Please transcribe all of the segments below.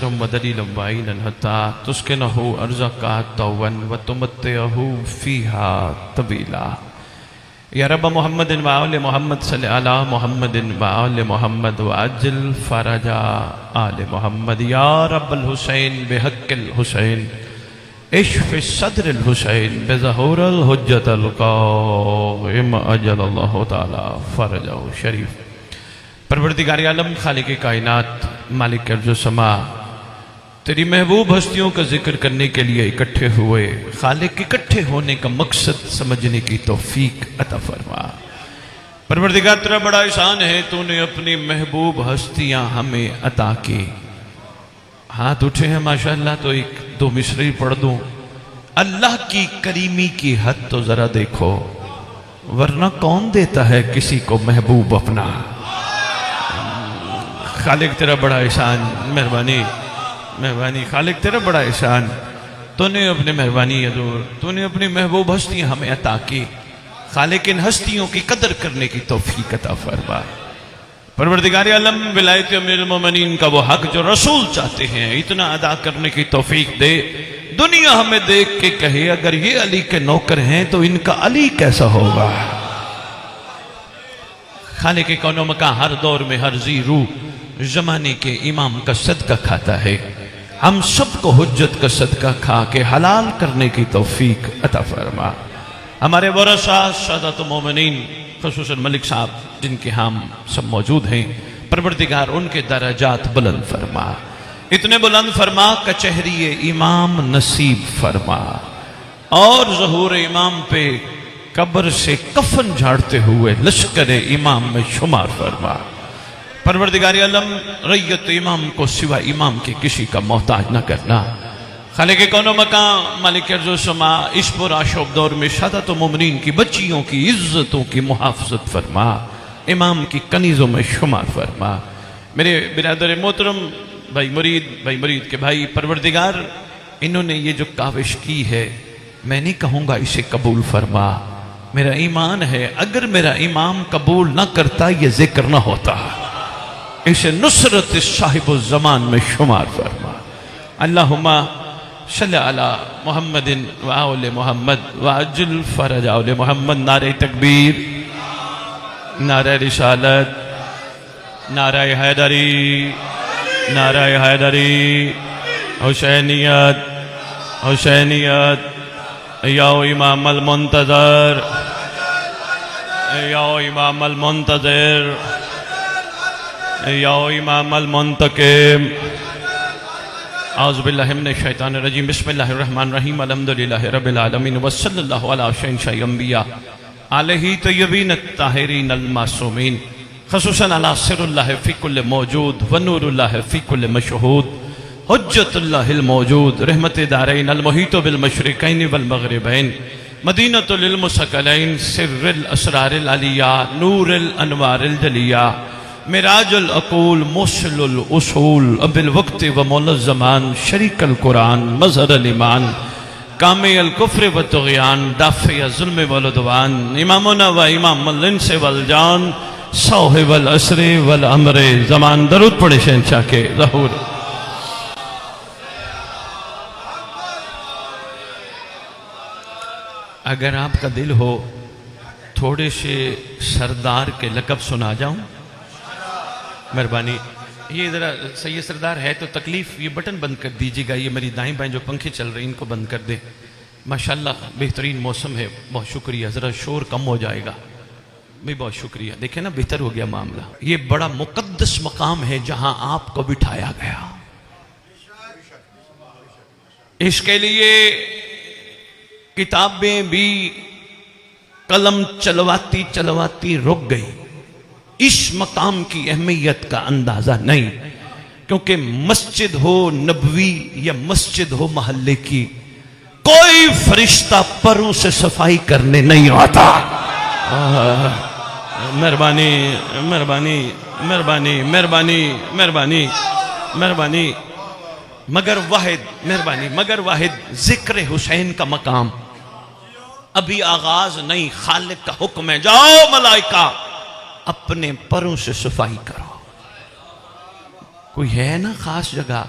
मुबस्सिरम व दलीलन व ऐनन हत्ता तुस्किनहु अर्ज़का तौवन व तुमत्तिअहु फ़ीहा तवीला। या रब मुहम्मदिन व आले मुहम्मद सल्लि अला मुहम्मदिन व आले मुहम्मद व अज्जिल फ़रजा आले मुहम्मद। या रब्बल हुसैन बिहक़्क़िल हुसैन इश्फ़ि सद्रिल हुसैन बिज़हूरिल हुज्जतिल क़ाइम अज्जलल्लाहु तआला फ़रजहु शरीफ। परवरदिगार आलम खालिक़ कायनात मालिक अर्ज़ व समा, तेरी महबूब हस्तियों का जिक्र करने के लिए इकट्ठे हुए, खालिक इकट्ठे होने का मकसद समझने की तौफीक अता फरमा। परवरदिगार तेरा बड़ा एहसान है, तूने अपनी महबूब हस्तियां हमें अता की। हाथ उठे हैं माशाअल्लाह, तो एक दो मिसरी पढ़ दूं। अल्लाह की करीमी की हद तो जरा देखो, वरना कौन देता है किसी को महबूब अपना। खालिक तेरा बड़ा एहसान, मेहरबानी मेहरबानी, खालिक तेरा बड़ा एहसान, तूने अपनी मेहरबानी हजूर, तूने अपनी महबूब हस्तियां हमें अता की। खालिक इन हस्तियों की कदर करने की तौफीक अता फरमा। परवरदिगार आलम विलायत अमीरुल मोमिनीन का वो हक जो रसूल चाहते हैं, इतना अदा करने की तौफीक दे। दुनिया हमें देख के कहे अगर ये अली के नौकर हैं तो इनका अली कैसा होगा। खालिक कौनो मका हर दौर में हर जी रूह जमाने के इमाम का सदका खाता है। हम सबको हुज्जत का सदका खा के हलाल करने की तौफीक अता फरमा। हमारे वरसा सादत मोमिनीन खुसूसन मलिक साहब जिनके हम सब मौजूद हैं, परवरदिगार उनके दराजात बुलंद फरमा, इतने बुलंद फरमा कचहरी इमाम नसीब फरमा, और ज़हूर इमाम पे कब्र से कफन झाड़ते हुए लश्कर इमाम में शुमार फरमा। परवरदिगार आलम रैयत इमाम को सिवा इमाम के किसी का मोहताज न करना। खालिक कौनो मकाम मालिक अर्ज़ व समा, इस पुराशोब दौर में सादत मोमिनीन की बच्चियों की इज्जतों की मुहाफ़ज़त फरमा, इमाम की कनीज़ों में शुमार फरमा। मेरे बिरादर मोहतरम भाई मुरीद के भाई, परवरदिगार इन्होंने ये जो काविश की है, मैं नहीं कहूँगा इसे कबूल फरमा। मेरा ईमान है अगर मेरा इमाम कबूल न करता ये जिक्र न होता। इसे नुसरत साहिबुल ज़मान में शुमार फरमा। अल्लाहुम्मा सल्लि अला मुहम्मदिन व आले मुहम्मद व अज्जिल फ़रज आले मुहम्मद। नारे तकबीर, नारे रिसालत, नारे हैदरी, नारे हैदरी, हुसैनियत, हुसैनियत। या इमाम अल मुंतज़र, या इमाम अल मुंतज़र, या इमाम अल मुंतकिम। आऊज़ु बिल्लाहि मिनश शैतानिर रजीम। बिस्मिल्लाहिर रहमानिर रहीम। अल्हम्दुलिल्लाहि रब्बिल आलमीन व सल्लल्लाहु अला शय्यिल अंबिया अलैहि तय्यबीन ताहिरीन अल मासूमीन, खुसूसन अला सिर्रुल्लाहि फी कुल्लि मौजूद व नूरुल्लाहि फी कुल्लि मशहूद, हुज्जतुल्लाहिल मौजूद, रहमत दारैन अल मुहीत बिल मशरिकैन वल मग़रिबैन, मदीनतुल इल्म सकलैन, सिर्रुल असरारिल अलिया, नूरुल अनवारिल जलिया, मिराजुल अकूल, मुस्लिल उसूल, अबिल वक्त व मौलल ज़मान, शरीकल कुरान, मज़हरल ईमान, कामिल कुफ्र व तुग़यान, दाफ़िय ज़ुल्म वल उद्वान, इमामुना व इमामुल इंस वल जान, साहिबुल असर वल अम्र ज़मान। दरूद पढ़े शहंशाह के ज़हूर। अगर आपका दिल हो थोड़े से सरदार के लक़ब सुना जाऊं, मेहरबानी। ये ज़रा सैयद सरदार है तो तकलीफ़, ये बटन बंद कर दीजिएगा, ये मेरी दाएं बाएं जो पंखे चल रहे हैं इनको बंद कर दें। माशाल्लाह बेहतरीन मौसम है, बहुत शुक्रिया। ज़रा शोर कम हो जाएगा भी, बहुत शुक्रिया। देखें ना, बेहतर हो गया मामला। ये बड़ा मुक़द्दस मकाम है जहाँ आपको बिठाया गया। इसके लिए किताबें भी कलम चलवाती चलवाती रुक गई। इस मकाम की अहमियत का अंदाजा नहीं, क्योंकि मस्जिद हो नबवी या मस्जिद हो मोहल्ले की, कोई फरिश्ता परों से सफाई करने नहीं आता। मेहरबानी मेहरबानी मेहरबानी मेहरबानी मेहरबानी मेहरबानी, मगर वाहिद मेहरबानी, मगर वाहिद जिक्र हुसैन का मकाम अभी आगाज नहीं। खालिक का हुक्म है, जाओ मलाइका अपने परों से सफाई करो। कोई है ना खास जगह,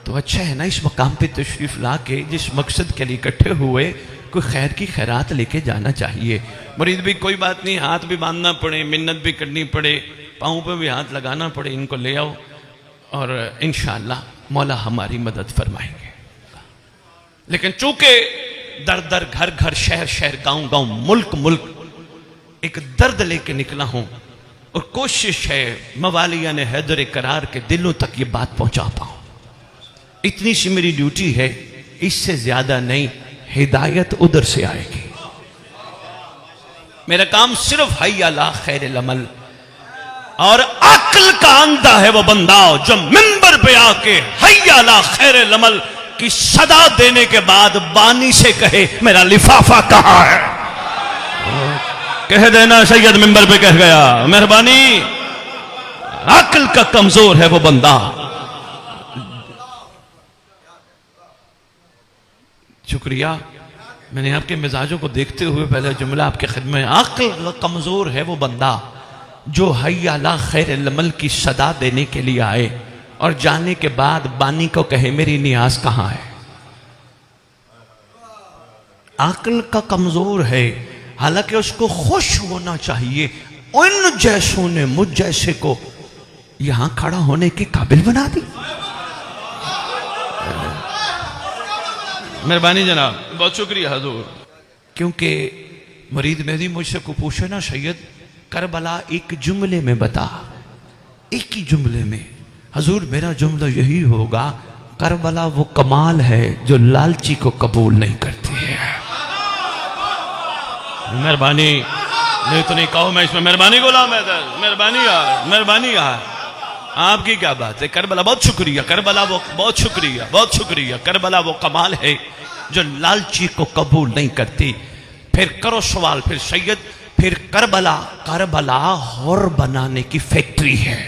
तो अच्छा है ना इस मकाम पे तशरीफ़ ला के जिस मकसद के लिए इकट्ठे हुए कोई खैर की खैरात लेके जाना चाहिए। मुरीद भी कोई बात नहीं, हाथ भी बांधना पड़े, मिन्नत भी करनी पड़े, पाँव पे भी हाथ लगाना पड़े, इनको ले आओ और इंशाअल्लाह मौला हमारी मदद फरमाएंगे। लेकिन चूंकि दर दर, घर घर, शहर शहर, गांव गांव, मुल्क मुल्क एक दर्द लेके निकला हूं और कोशिश है मवालिया ने हैदर करार के दिलों तक ये बात पहुंचा पाऊं। इतनी सी मेरी ड्यूटी है, इससे ज्यादा नहीं। हिदायत उधर से आएगी। मेरा काम सिर्फ हय्या ला खैरिल अमल और अक्ल का अंधा है वो बंदा जो मिंबर पे आके हय्या ला खैरिल अमल की सदा देने के बाद बानी से कहे मेरा लिफाफा कहां है। कह देना सैयद मिंबर पे कह गया, मेहरबानी। अक्ल का कमजोर है वो बंदा। शुक्रिया। मैंने आपके मिजाजों को देखते हुए पहले जुमला आपके खिदमत में, अक्ल कमजोर है वो बंदा जो हय्या ला खैरिल अमल की सदा देने के लिए आए और जाने के बाद बानी को कहे मेरी नियाज कहां है। अक्ल का कमजोर है, हालांकि उसको खुश होना चाहिए। उन जैसों ने मुझ जैसे को यहां खड़ा होने के काबिल बना दी। मेहरबानी जनाब, बहुत शुक्रिया हजूर। क्योंकि मरीद मेहदी मुझसे को पूछे ना सैयद करबला एक जुमले में बता, एक ही जुमले में। हजूर मेरा जुमला यही होगा, करबला वो कमाल है जो लालची को कबूल नहीं करती है। मेहरबानी नहीं तो नहीं कहो, मैं इसमें मेहरबानी गुलाम है। मेहरबानी यार, मेहरबानी यार, आपकी क्या बात है। करबला बहुत शुक्रिया, करबला वो बहुत शुक्रिया, बहुत शुक्रिया। करबला वो कमाल है जो लालची को कबूल नहीं करती। फिर करो सवाल, फिर सैयद, फिर करबला, करबला हुर बनाने की फैक्ट्री है।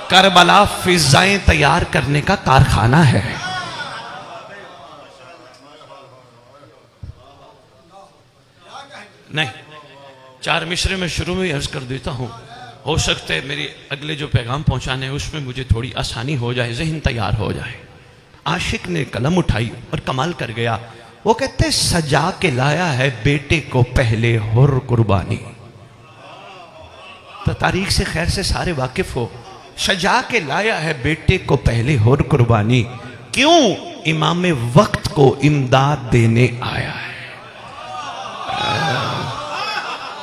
करबला फिजाएं तैयार करने का कारखाना है। नहीं, चार मिसरे में शुरू में ही अर्ज कर देता हूं, हो सकता है मेरी अगले जो पैगाम पहुंचाने हैं उसमें मुझे थोड़ी आसानी हो जाए, जहन तैयार हो जाए। आशिक ने कलम उठाई और कमाल कर गया। वो कहते सजा के लाया है बेटे को पहले हुर कुर्बानी। तो तारीख से खैर से सारे वाकिफ हो। सजा के लाया है बेटे को पहले हुर कुर्बानी, क्यों? इमाम वक्त को इमदाद देने आया है।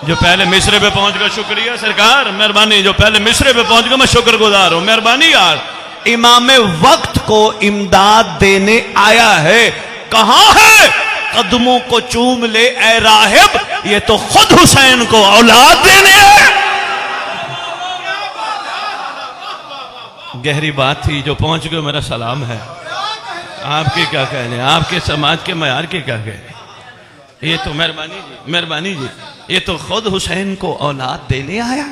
जो पहले मिसरे पे पहुंच गया, शुक्रिया सरकार, मेहरबानी। जो पहले मिसरे पे पहुंच गया, मैं शुक्रगुजार हूं, मेहरबानी यार। इमाम वक्त को इमदाद देने आया है। कहां है? कदमों को चूम ले ए राहिब, ये तो खुद हुसैन को औलाद देने है। गहरी बात थी, जो पहुंच गए मेरा सलाम है। आपके क्या कहने, आपके समाज के मयार के क्या कहने। ये तो मेहरबानी जी, मेहरबानी जी, ये तो खुद हुसैन को औलाद देने आया।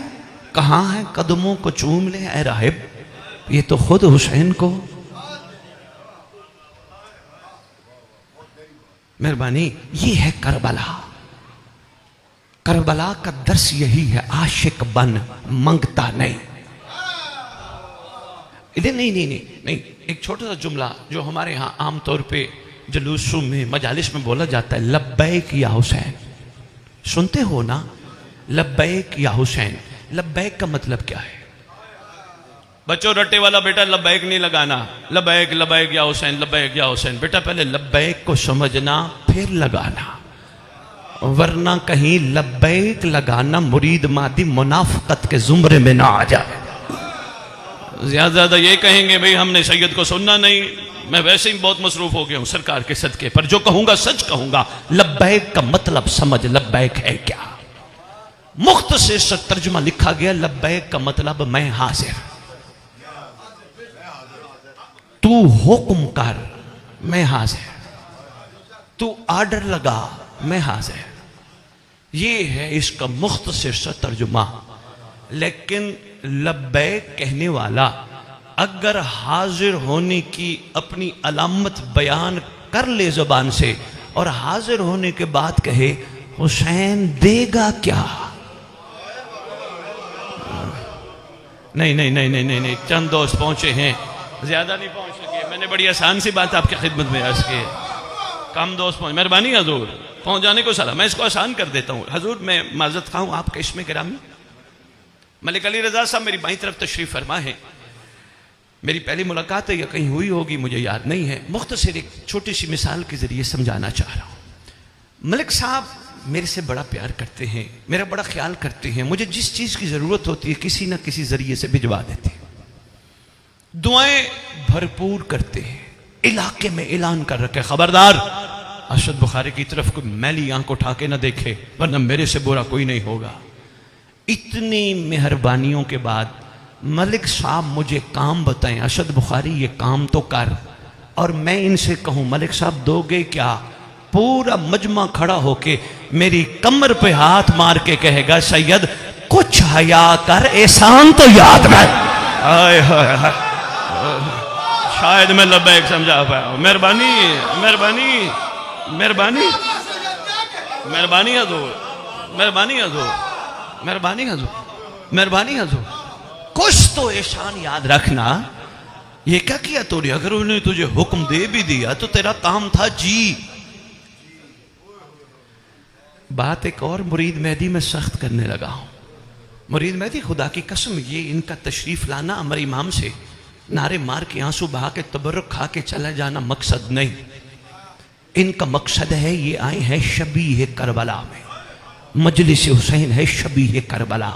कहां है? कदमों को चूम ले ए राहिब, ये तो खुद हुसैन को। मेहरबानी। ये है करबला। करबला का दर्स यही है, आशिक बन, मंगता नहीं। नहीं नहीं नहीं नहीं, नहीं। एक छोटा सा जुमला जो हमारे यहाँ आमतौर पे जुलूसों में, मजालिस में बोला जाता है, लब्बैक या हुसैन। सुनते हो ना, लब्बैक या हुसैन। लब्बैक का मतलब क्या है? बच्चों रट्टे वाला बेटा लब्बैक नहीं लगाना। लब्बैक लब्बैक या हुसैन, लब्बैक या हुसैन। बेटा पहले लब्बैक को समझना फिर लगाना, वरना कहीं लब्बैक लगाना मुरीद मादी मुनाफिकत के जुमरे में ना आ जाए। ज्यादा ये कहेंगे भाई हमने सैयद को सुनना नहीं, मैं वैसे ही बहुत मसरूफ हो गया हूं सरकार के सदके, पर जो कहूंगा सच कहूंगा। लब्बैक का मतलब समझ, लब्बैक है क्या? मुख्तसर से तर्जुमा लिखा गया, लब्बैक का मतलब मैं हाजिर। तू हुक्म कर, मैं हाजिर। तू आर्डर लगा, मैं हाजिर। ये है इसका मुख्तसर सा तर्जुमा। लेकिन लब्बैक कहने वाला अगर हाजिर होने की अपनी अलामत बयान कर ले जुबान से और हाजिर होने के बाद कहे हुसैन देगा क्या? नहीं नहीं नहीं नहीं नहीं नहीं, चंद दोस्त पहुंचे हैं, ज्यादा नहीं पहुंच सके, मैंने बड़ी आसान सी बात आपकी खिदमत में अर्ज की है। कम दोस्त पहुंच, मेहरबानी हजूर, पहुंच जाने को सलाम। मैं इसको आसान कर देता हूँ हजूर, मैं माजरत खा हूँ आपके इसमें गिरामी। मलिक अली रजा साहब मेरी बाईं तरफ तशरीफ फरमा है। मेरी पहली मुलाकात है या कहीं हुई होगी, मुझे याद नहीं है। मुख्तसर एक छोटी सी मिसाल के जरिए समझाना चाह रहा हूँ। मलिक साहब मेरे से बड़ा प्यार करते हैं, मेरा बड़ा ख्याल करते हैं, मुझे जिस चीज़ की ज़रूरत होती है किसी ना किसी ज़रिए से भिजवा देते हैं, दुआएं भरपूर करते हैं। इलाके में ऐलान कर रखे, खबरदार अरशद बुखारी की तरफ कोई मैली आंख उठा के ना देखे, वरना मेरे से बुरा कोई नहीं होगा। इतनी मेहरबानियों के बाद मलिक साहब मुझे काम बताएं, अरशद बुखारी ये काम तो कर, और मैं इनसे कहूं मलिक साहब दोगे क्या? पूरा मजमा खड़ा होके मेरी कमर पे हाथ मार के कहेगा सैयद कुछ हया कर, एहसान तो याद रख। शायद मैं लब्बैक समझा पाया। मेहरबानी मेहरबानी मेहरबानी मेहरबानी हजूर, मेहरबानी हजूर, मेहरबानी हजूर, मेहरबानी हजूर, कुछ तो एहसान याद रखना। ये क्या किया तूने? अगर उन्होंने तुझे हुक्म दे भी दिया तो तेरा काम था जी। बात एक और मुरीद मेहदी में सख्त करने लगा हूं। मुरीद मेहदी खुदा की कसम, ये इनका तशरीफ लाना अमर इमाम से नारे मार के आंसू बहा के तबर्रुक खा के चला जाना मकसद नहीं। इनका मकसद है ये आए हैं शबीह करबला में, मजलिस हुसैन है शबीह करबला।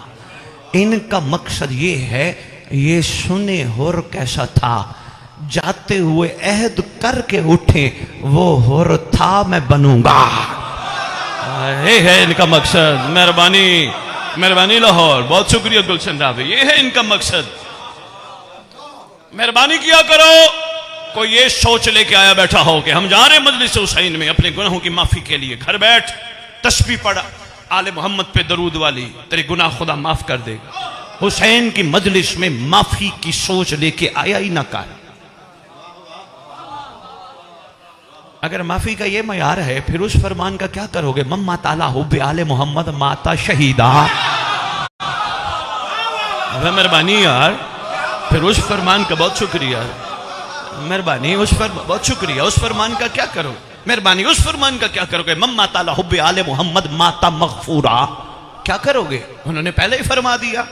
इनका मकसद ये है ये सुने हुर कैसा था, जाते हुए अहद करके उठे वो हुर था मैं बनूंगा। ये है इनका मकसद। मेहरबानी मेहरबानी लाहौर, बहुत शुक्रिया गुलशन रावी, ये है इनका मकसद। मेहरबानी किया करो। कोई ये सोच लेके आया बैठा हो कि हम जा रहे हैं मजलिस हुसैन में अपने गुनाहों की माफी के लिए, घर बैठ तस्बीह पढ़ आले मोहम्मद पे दरूद वाली, तेरे गुनाह खुदा माफ कर देगा। हुसैन की मजलिस में माफी की सोच लेके आया ही ना कर। अगर माफी का ये मयार है फिर उस फरमान का क्या करोगे? मम्मा ताला हुब्बे आले मोहम्मद माता शहीदा। मेहरबानी यार, फिर उस फरमान का बहुत शुक्रिया, मेहरबानी उस पर बहुत शुक्रिया, उस फरमान का क्या करो? मेहरबानी उस फरमान का क्या करोगे? मम्मा ताला हुब्बे आले मोहम्मद माता मगफूरा, क्या करोगे? उन्होंने पहले ही फरमा दिया।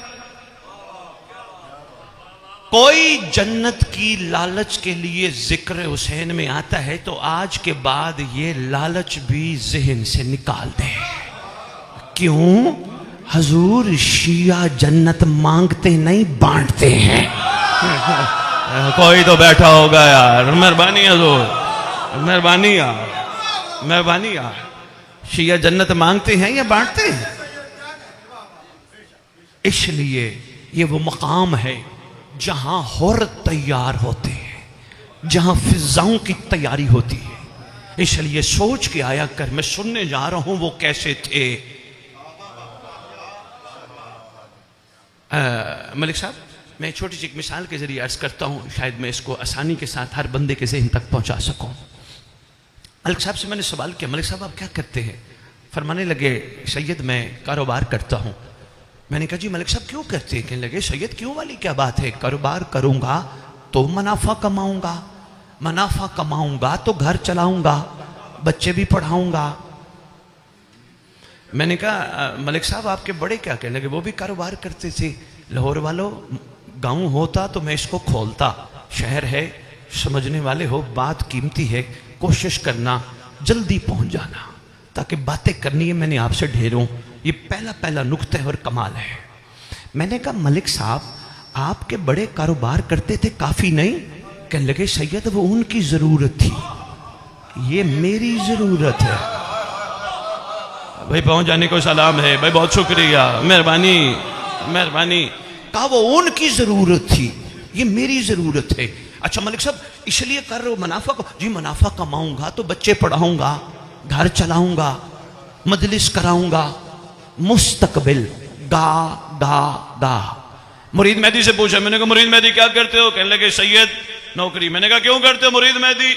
कोई जन्नत की लालच के लिए जिक्र हुसैन में आता है तो आज के बाद ये लालच भी जहन से निकाल दे। क्यों? हजूर शिया जन्नत मांगते नहीं बांटते हैं। कोई तो बैठा होगा यार, मेहरबानी हजूर, मेहरबानी यार, मेहरबानी यार। शिया जन्नत मांगते हैं या बांटते हैं? इसलिए ये वो मकाम है जहां हुर तैयार होते हैं, जहां फिजाओं की तैयारी होती है। इसलिए सोच के आया कर, मैं सुनने जा रहा हूं वो कैसे थे। मलिक साहब, मैं छोटी सी एक मिसाल के जरिए अर्ज करता हूं, शायद मैं इसको आसानी के साथ हर बंदे के जहन तक पहुंचा सकूं। मलिक साहब से मैंने सवाल किया, मलिक साहब आप क्या करते हैं? फरमाने लगे सैयद मैं कारोबार करता हूं। मैंने कहा जी मलिक साहब क्यों करते हैं? कहने लगे सैयद क्यों वाली क्या बात है, कारोबार करूंगा तो मुनाफा कमाऊंगा, मुनाफा कमाऊंगा तो घर चलाऊंगा, बच्चे भी पढ़ाऊंगा। मैंने कहा मलिक साहब आपके बड़े क्या? कहने लगे वो भी कारोबार करते थे। लाहौर वालों, गांव होता तो मैं इसको खोलता, शहर है, समझने वाले हो, बात कीमती है, कोशिश करना जल्दी पहुंच जाना, ताकि बातें करनी है मैंने आपसे ढेरों। ये पहला नुक्ता है और कमाल है। मैंने कहा मलिक साहब आपके बड़े कारोबार करते थे, काफी नहीं? कहने लगे सैयद वो उनकी जरूरत थी, ये मेरी जरूरत है। भाई पहुंच जाने को सलाम है भाई, बहुत शुक्रिया, मेहरबानी मेहरबानी। कहा वो उनकी जरूरत थी, ये मेरी जरूरत है। अच्छा मलिक साहब इसलिए कर रहे हो मुनाफा को? जी मुनाफा कमाऊंगा तो बच्चे पढ़ाऊंगा, घर चलाऊंगा, मजलिस कराऊंगा, मुस्तकबिल गा गा गा। मुरीद मेहदी से पूछा, मैंने कहा मुरीद मेहदी क्या करते हो? कहने लगे सैयद नौकरी। मैंने कहा क्यों करते हो मुरीद मेहदी?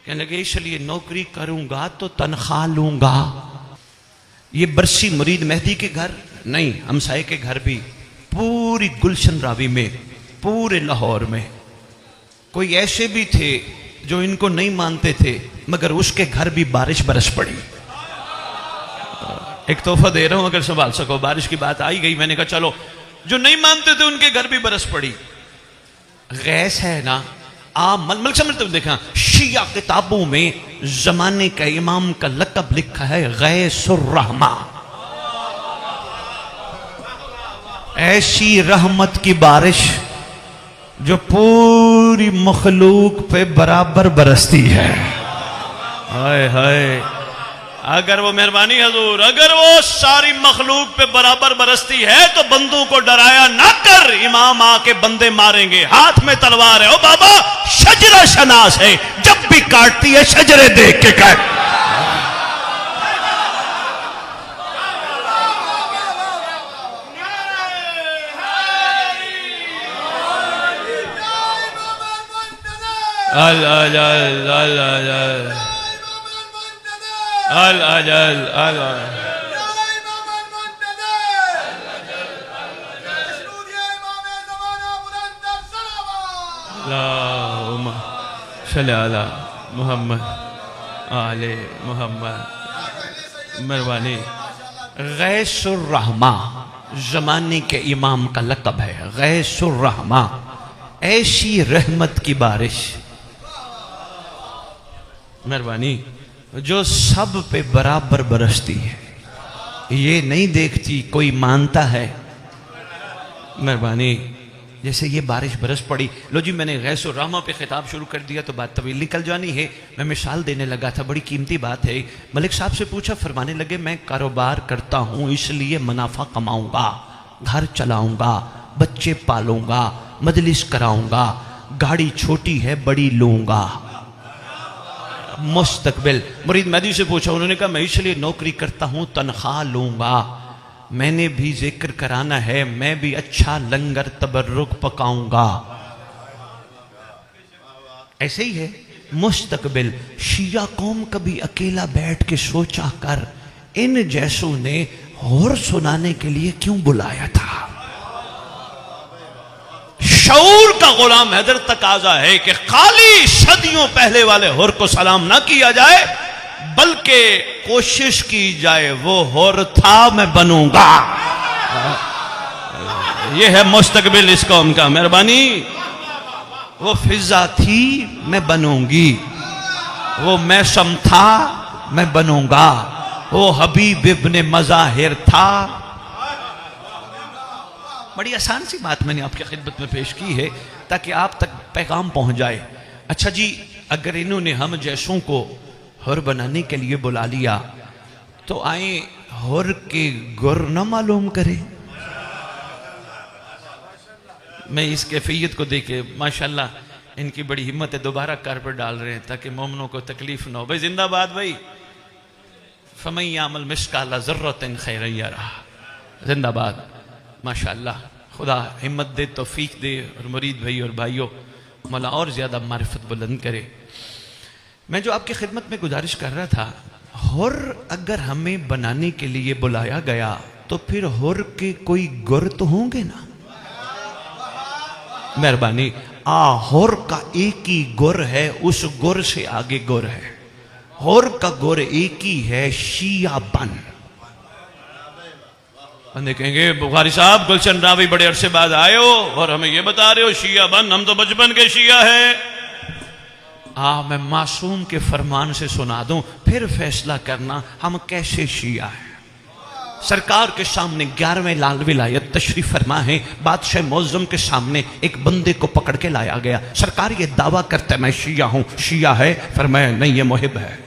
कहने लगे इसलिए नौकरी करूंगा तो तनख्वाह लूंगा। ये बरसी मुरीद मेहदी के घर नहीं, हमसाए के घर भी, पूरी गुलशन रावी में, पूरे लाहौर में कोई ऐसे भी थे जो इनको नहीं मानते थे, मगर उसके घर भी बारिश बरस पड़ी। एक तोहफा दे रहा हूं, अगर संभाल सको। बारिश की बात आई गई, मैंने कहा चलो, जो नहीं मानते थे उनके घर भी बरस पड़ी। गैस है ना, मल समझते हो, देखा शिया किताबों में जमाने का इमाम का लक़ब लिखा है गैसुर रहमा। ऐसी रहमत की बारिश जो पूरी मखलूक पे बराबर बरसती है। हाय हाय, अगर वो मेहरबानी हजूर, अगर वो सारी मखलूक पे बराबर बरसती है तो बंदों को डराया ना कर, इमाम आके बंदे मारेंगे, हाथ में तलवार है। ओ बाबा, शजरा शनास है, जब भी काटती है शजरे देख के काट। अल अल अल अल अल अल अजल अल अल्लाहुम्मा सल्ली अला मुहम्मद आले मुहम्मद। मेहरबानी। गैसुर रहमा जमाने के इमाम का लक़ब है। गैसुर रहमा, ऐसी रहमत की बारिश, मेहरबानी, जो सब पे बराबर बरसती है। ये नहीं देखती कोई मानता है। मेहरबानी। जैसे ये बारिश बरस पड़ी, लो जी, मैंने गैसुर रहमा पे खिताब शुरू कर दिया तो बात तवील निकल जानी है। मैं मिसाल देने लगा था, बड़ी कीमती बात है। मलिक साहब से पूछा, फरमाने लगे मैं कारोबार करता हूं, इसलिए मुनाफा कमाऊंगा, घर चलाऊंगा, बच्चे पालूंगा, मजलिस कराऊंगा, गाड़ी छोटी है बड़ी लूंगा। मुस्तकबिल। मुरीद मेहदी से पूछा, उन्होंने कहा मैं इसलिए नौकरी करता हूं, तनख्वाह लूंगा। मैंने भी जिक्र कराना है, मैं भी अच्छा लंगर तबर्रुक पकाऊंगा। ऐसे ही है मुस्तकबिल। शिया कौम कभी अकेला बैठ के सोचा कर, इन जैसों ने होर सुनाने के लिए क्यों बुलाया था। शऊर का गुलाम हैदर तकाजा है कि खाली सदियों पहले वाले हुर को सलाम ना किया जाए, बल्कि कोशिश की जाए वो हुर था मैं बनूंगा। ये है मुस्तकबिल इस कौम का। मेहरबानी। वो फिजा थी मैं बनूंगी, वो मैसम था मैं बनूंगा, वो हबीब इब्ने मज़ाहिर था। बड़ी आसान सी बात मैंने आपकी खिदमत में पेश की है ताकि आप तक पैगाम पहुंच जाए। अच्छा जी, अगर इन्होंने हम जैसों को हुर बनाने के लिए बुला लिया तो आए हुर के गुर न मालूम करें। मैं इस कैफियत को देखे माशाल्लाह इनकी बड़ी हिम्मत है, दोबारा कारपेट डाल रहे हैं ताकि मोमनों को तकलीफ ना हो। भाई जिंदाबाद भाई। फमन यामल मिस्काला ज़र्रतिन खैरन यरा। जिंदाबाद। माशाअल्लाह, खुदा हिम्मत दे, तौफीक दे, और मुरीद भाई और भाइयों मौला और ज़्यादा मारिफत बुलंद करे। मैं जो आपकी खिदमत में गुजारिश कर रहा था, हुर अगर हमें बनाने के लिए बुलाया गया तो फिर हुर के कोई गुर तो होंगे ना। मेहरबानी। हुर का एक ही गुर है, उस गुर से आगे गुर है। हुर का गुर एक ही है, शिया बन। बंदे कहेंगे बुखारी साहब गुलशन रावी बड़े अरसे बाद आए हो और हमें ये बता रहे हो शिया बन, हम तो बचपन के शिया है। मैं मासूम के फरमान से सुना दूं, फिर फैसला करना हम कैसे शिया हैं। सरकार के सामने 11वें लाल विलायत तशरीफ फरमा है। बादशाह मौज़म के सामने एक बंदे को पकड़ के लाया गया। सरकार ये दावा करता है मैं शिया हूं। शिया है? फरमाया नहीं, ये मुहिब है।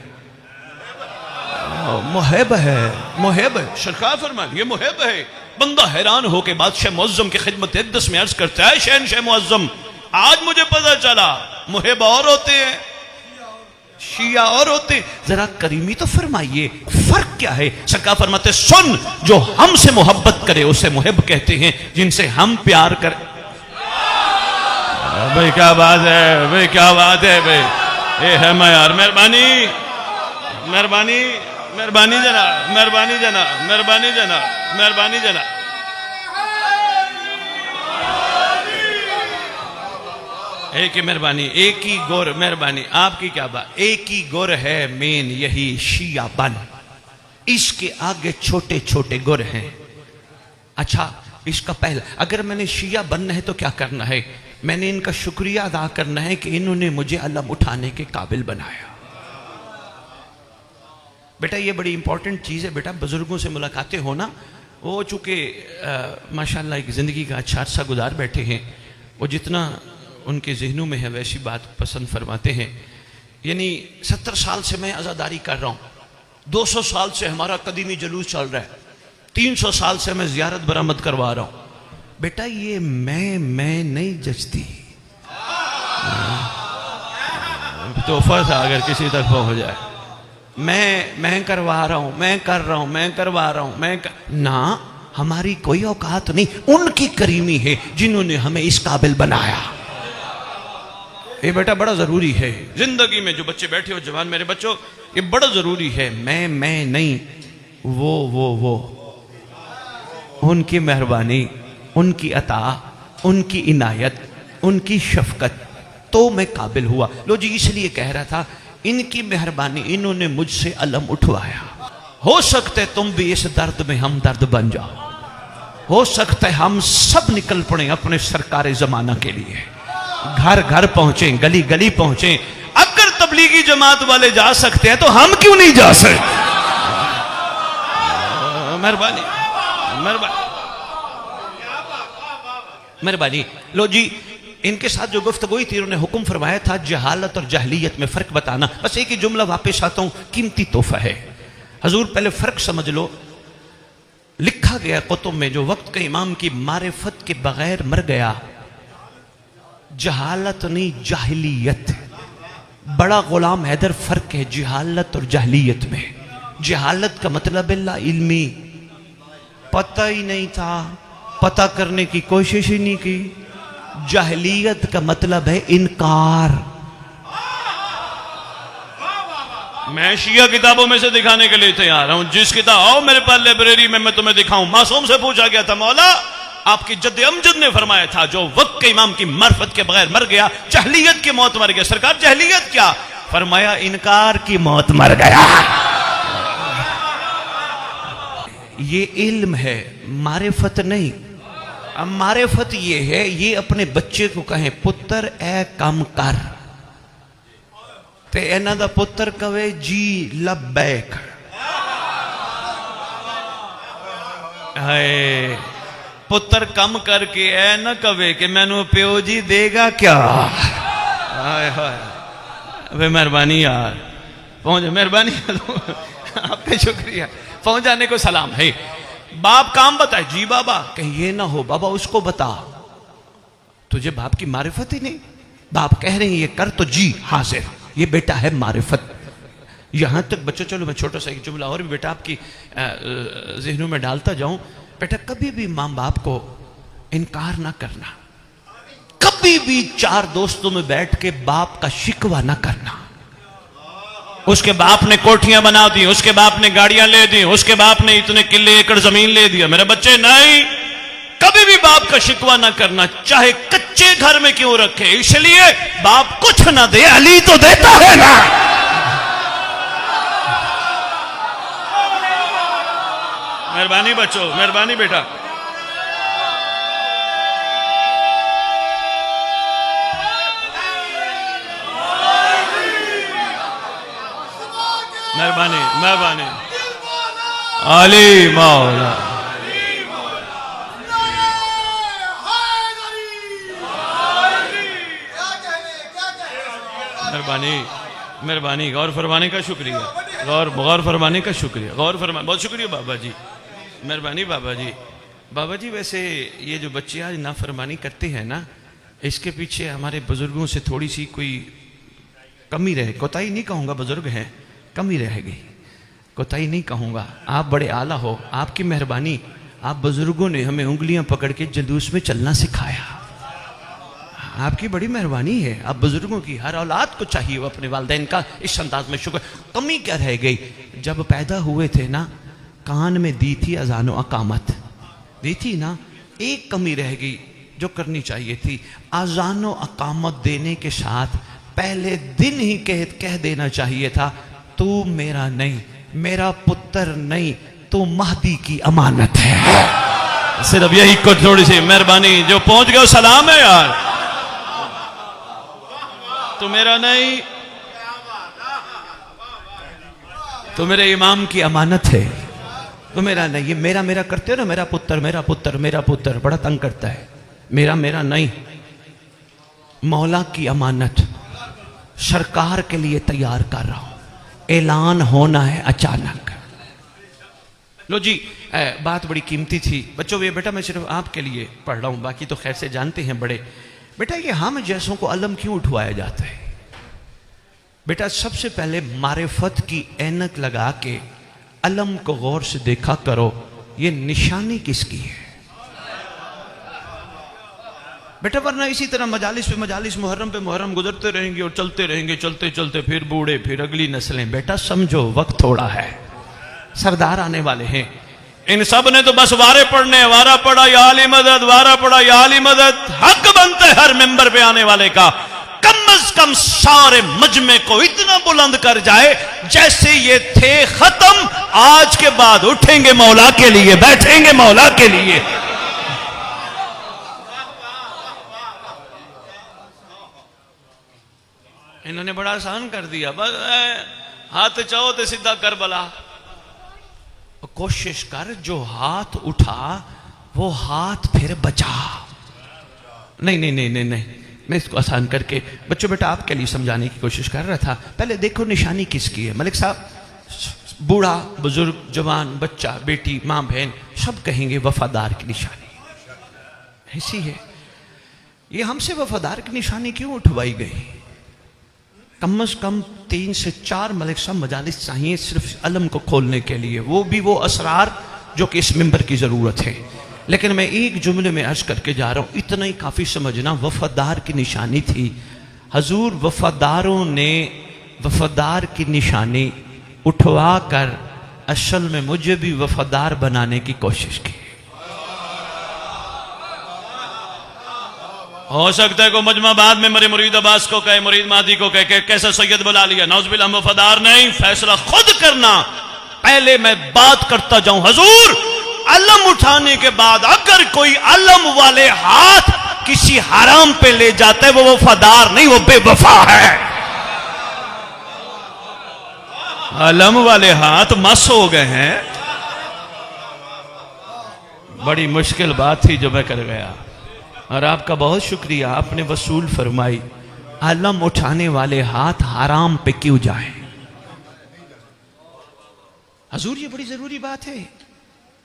मुहिब है, मुहिब है। सरकार फरमान ये मुहिब है। बंदा हैरान हो के बादशाह मौज़म की खिदमत इक़्दस में अर्ज करता है, शहनशाह मुअज़्ज़म आज मुझे पता चला मुहिब और होते हैं, शिया और होते हैं। जरा करीमी तो फरमाइए फर्क क्या है। सरकार फरमाते सुन, जो हमसे मोहब्बत करे उसे मुहिब कहते हैं, जिनसे हम प्यार करें। भाई क्या बात है, भाई क्या बात है भाई, ये है मैं यार। मेहरबानी, मेहरबानी, मेहरबानी जना, मेहरबानी जना, मेहरबानी जना, मेहरबानी जना। एक ही मेहरबानी, एक ही गोर मेहरबानी आपकी क्या बात, एक ही गोर है मेन, यही शिया बन, इसके आगे छोटे छोटे गुर हैं। अच्छा, इसका पहला, अगर मैंने शिया बनना है तो क्या करना है? मैंने इनका शुक्रिया अदा करना है कि इन्होंने मुझे अलम उठाने के काबिल बनाया। बेटा ये बड़ी इंपॉर्टेंट चीज़ है बेटा, बुजुर्गों से मुलाकातें होना। वो चूँकि माशाल्लाह एक ज़िंदगी का अच्छा अरसा गुजार बैठे हैं, वो जितना उनके जहनों में है वैसी बात पसंद फरमाते हैं। यानी 70 साल से मैं अज़ादारी कर रहा हूँ, 200 साल से हमारा कदीमी जलूस चल रहा है, 300 साल से मैं ज़ियारत बरामद करवा रहा हूँ। बेटा ये मैं नहीं जचती, तोहफा था अगर किसी तरफ हो जाए, मैं करवा रहा हूं, मैं कर रहा हूं, मैं करवा रहा हूं, ना, हमारी कोई औकात नहीं, उनकी करीमी है जिन्होंने हमें इस काबिल बनाया। ये बेटा बड़ा जरूरी है जिंदगी में। जो बच्चे बैठे हो जवान मेरे बच्चों, ये बड़ा जरूरी है। मैं नहीं, वो उनकी मेहरबानी, उनकी अता, उनकी इनायत, उनकी शफकत, तो मैं काबिल हुआ। लो जी, इसलिए कह रहा था इनकी मेहरबानी, इन्होंने मुझसे अलम उठवाया। हो सकता है तुम भी इस दर्द में हम दर्द बन जाओ, हो सकता है हम सब निकल पड़े अपने सरकार जमाना के लिए, घर घर पहुंचे, गली गली पहुंचे। अगर तबलीगी जमात वाले जा सकते हैं तो हम क्यों नहीं जा सकते? मेहरबानी मेहरबानी मेहरबानी। लो जी, इनके साथ जो गुफ्तगू थी, उन्होंने हुक्म फरमाया था जहालत और जहलियत में फ़र्क बताना। बस एक ही जुमला वापस आता हूँ, कीमती तोहफा है। हजूर पहले फ़र्क समझ लो। लिखा गया कुतुब में, जो वक्त के इमाम की मारिफत के बगैर मर गया, जहालत नहीं जाहिलियत। बड़ा गुलाम हैदर फ़र्क है जहालत और जहलियत में। जहालत का मतलब है ला इल्मी, पता ही नहीं था, पता करने की कोशिश ही नहीं की। जाहिलियत का मतलब है इनकार। मैं शिया किताबों में से दिखाने के लिए तैयार हूं। जिस किताब आओ मेरे पास लाइब्रेरी में, मैं तुम्हें दिखाऊं। मासूम से पूछा गया था, मौला आपकी जद्द अमजद ने फरमाया था जो वक्त के इमाम की मार्फत के बगैर मर गया, जहलियत की मौत मर गया। सरकार जहलियत क्या? फरमाया इनकार की मौत मर गया। ये इल्म है, मारिफत नहीं। अब मारिफत ये है, ये अपने बच्चे को कहें पुत्र ए कम कर, ते इन्हां दा पुत्र कवे जी लब्बैक। हाय, पुत्र कम करके ऐ न कवे कि मैनू प्यो जी देगा क्या। हाय हाय, वे मेहरबानी यार, पहुंच, मेहरबानी आपका शुक्रिया, पहुंच जाने को सलाम है। बाप काम बताए, जी बाबा, कहीं ये ना हो बाबा उसको बता, तुझे बाप की मारिफत ही नहीं। बाप कह रहे हैं ये कर, तो जी हाजिर, ये बेटा है मारिफत। यहां तक बच्चों, चलो मैं छोटा सा एक जुमला और भी बेटा आपकी जहनों में डालता जाऊं। बेटा कभी भी मां बाप को इनकार ना करना, कभी भी चार दोस्तों में बैठ के बाप का शिकवा ना करना। उसके बाप ने कोठियां बना दी, उसके बाप ने गाड़ियां ले दी, उसके बाप ने इतने किले एकड़ जमीन ले दिया, मेरे बच्चे नहीं, कभी भी बाप का शिकवा ना करना, चाहे कच्चे घर में क्यों रखे। इसलिए बाप कुछ ना दे, अली तो देता है ना। मेहरबानी बच्चों, मेहरबानी बेटा। मेहरबानी मेहरबानी, अली मौला। मेहरबानी मेहरबानी, गौर फरमाने का शुक्रिया, गौर फरमाने का शुक्रिया, गौर फरमाने, बहुत शुक्रिया बाबा जी, मेहरबानी बाबा जी। बाबा जी वैसे ये जो बच्चे आज नाफरमानी करते हैं ना, इसके पीछे हमारे बुजुर्गों से थोड़ी सी कोई कमी रहे, कोताही नहीं कहूँगा, बुजुर्ग हैं, कमी रह गई, कोताही नहीं कहूँगा। आप बड़े आला हो, आपकी मेहरबानी, आप बुजुर्गों ने हमें उंगलियां पकड़ के जुलूस में चलना सिखाया, आपकी बड़ी मेहरबानी है। आप बुजुर्गों की, हर औलाद को चाहिए वो अपने वालिदैन का इस अंदाज में शुक्र। कमी क्या रह गई? जब पैदा हुए थे ना, कान में दी थी अजान व अकामत, दी थी ना, एक कमी रह गई, जो करनी चाहिए थी, आज़ान व अकामत देने के साथ पहले दिन ही कह देना चाहिए था, तू मेरा नहीं, मेरा पुत्र नहीं, तू महदी की अमानत है। सिर्फ यही को थोड़ी सी मेहरबानी, जो पहुंच गए सलाम है यार। तू मेरा नहीं, तो मेरे इमाम की अमानत है, तो मेरा नहीं। ये मेरा मेरा करते हो ना, मेरा पुत्र मेरा पुत्र मेरा पुत्र, बड़ा तंग करता है। मेरा मेरा नहीं, मौला की अमानत सरकार के लिए तैयार कर रहा हूं, ऐलान होना है अचानक। लो जी, बात बड़ी कीमती थी बच्चों। ये बेटा मैं सिर्फ आपके लिए पढ़ रहा हूं, बाकी तो खैर से जानते हैं बड़े। बेटा ये हम जैसों को अलम क्यों उठवाया जाता है? बेटा सबसे पहले मारिफत की ऐनक लगा के अलम को गौर से देखा करो, ये निशानी किसकी है बेटा। वरना इसी तरह मजालिस पे मजालिस, मुहर्रम पे मुहर्रम गुजरते रहेंगे और चलते रहेंगे, चलते चलते फिर बूढ़े, फिर अगली नस्लें। बेटा समझो वक्त थोड़ा है, सरदार आने वाले हैं। इन सब ने तो बस वारे पढ़ने, वारा पढ़ा या अली मदद, वारा पढ़ा या अली मदद। हक बनता है हर मेंबर पे आने वाले का कम अज कम सारे मजमे को इतना बुलंद कर जाए जैसे ये थे खत्म, आज के बाद उठेंगे मौला के लिए, बैठेंगे मौला के लिए। इन्होंने बड़ा आसान कर दिया, बस हाथ चाहो तो सीधा करबला। कोशिश कर जो हाथ उठा वो हाथ फिर बचा। नहीं नहीं नहीं नहीं नहीं, मैं इसको आसान करके बच्चों बेटा आपके लिए समझाने की कोशिश कर रहा था। पहले देखो निशानी किसकी है। मलिक साहब, बूढ़ा बुजुर्ग, जवान, बच्चा, बेटी, माँ, बहन, सब कहेंगे वफादार की निशानी ऐसी है। ये हमसे वफादार की निशानी क्यों उठवाई गई? कम से कम 3 से 4 मलिक साहब मजालिस चाहिए सिर्फ अलम को खोलने के लिए, वो भी वो असरार जो कि इस मिंबर की ज़रूरत है। लेकिन मैं एक जुमले में अर्ज करके जा रहा हूँ, इतना ही काफ़ी समझना। वफादार की निशानी थी, हजूर वफादारों ने वफादार की निशानी उठवा कर असल में मुझे भी वफादार बनाने की कोशिश की। हो सकता है को मजमा बाद में मेरे मुरीद अब्बास को कहे, मुरीद मादी को कहे कैसे सैयद बुला लिया। नौज़बिल्लाह, हम वफादार नहीं, फैसला खुद करना। पहले मैं बात करता जाऊं, हजूर अलम उठाने के बाद अगर कोई अलम वाले हाथ किसी हराम पे ले जाता है वो वफादार नहीं, वो बेवफा है। अलम वाले हाथ मस हो गए हैं, बड़ी मुश्किल बात थी जो मैं कर गया और आपका बहुत शुक्रिया, आपने वसूल फरमाई। अलम उठाने वाले हाथ हराम पे क्यों जाए? हजूर ये बड़ी जरूरी बात है,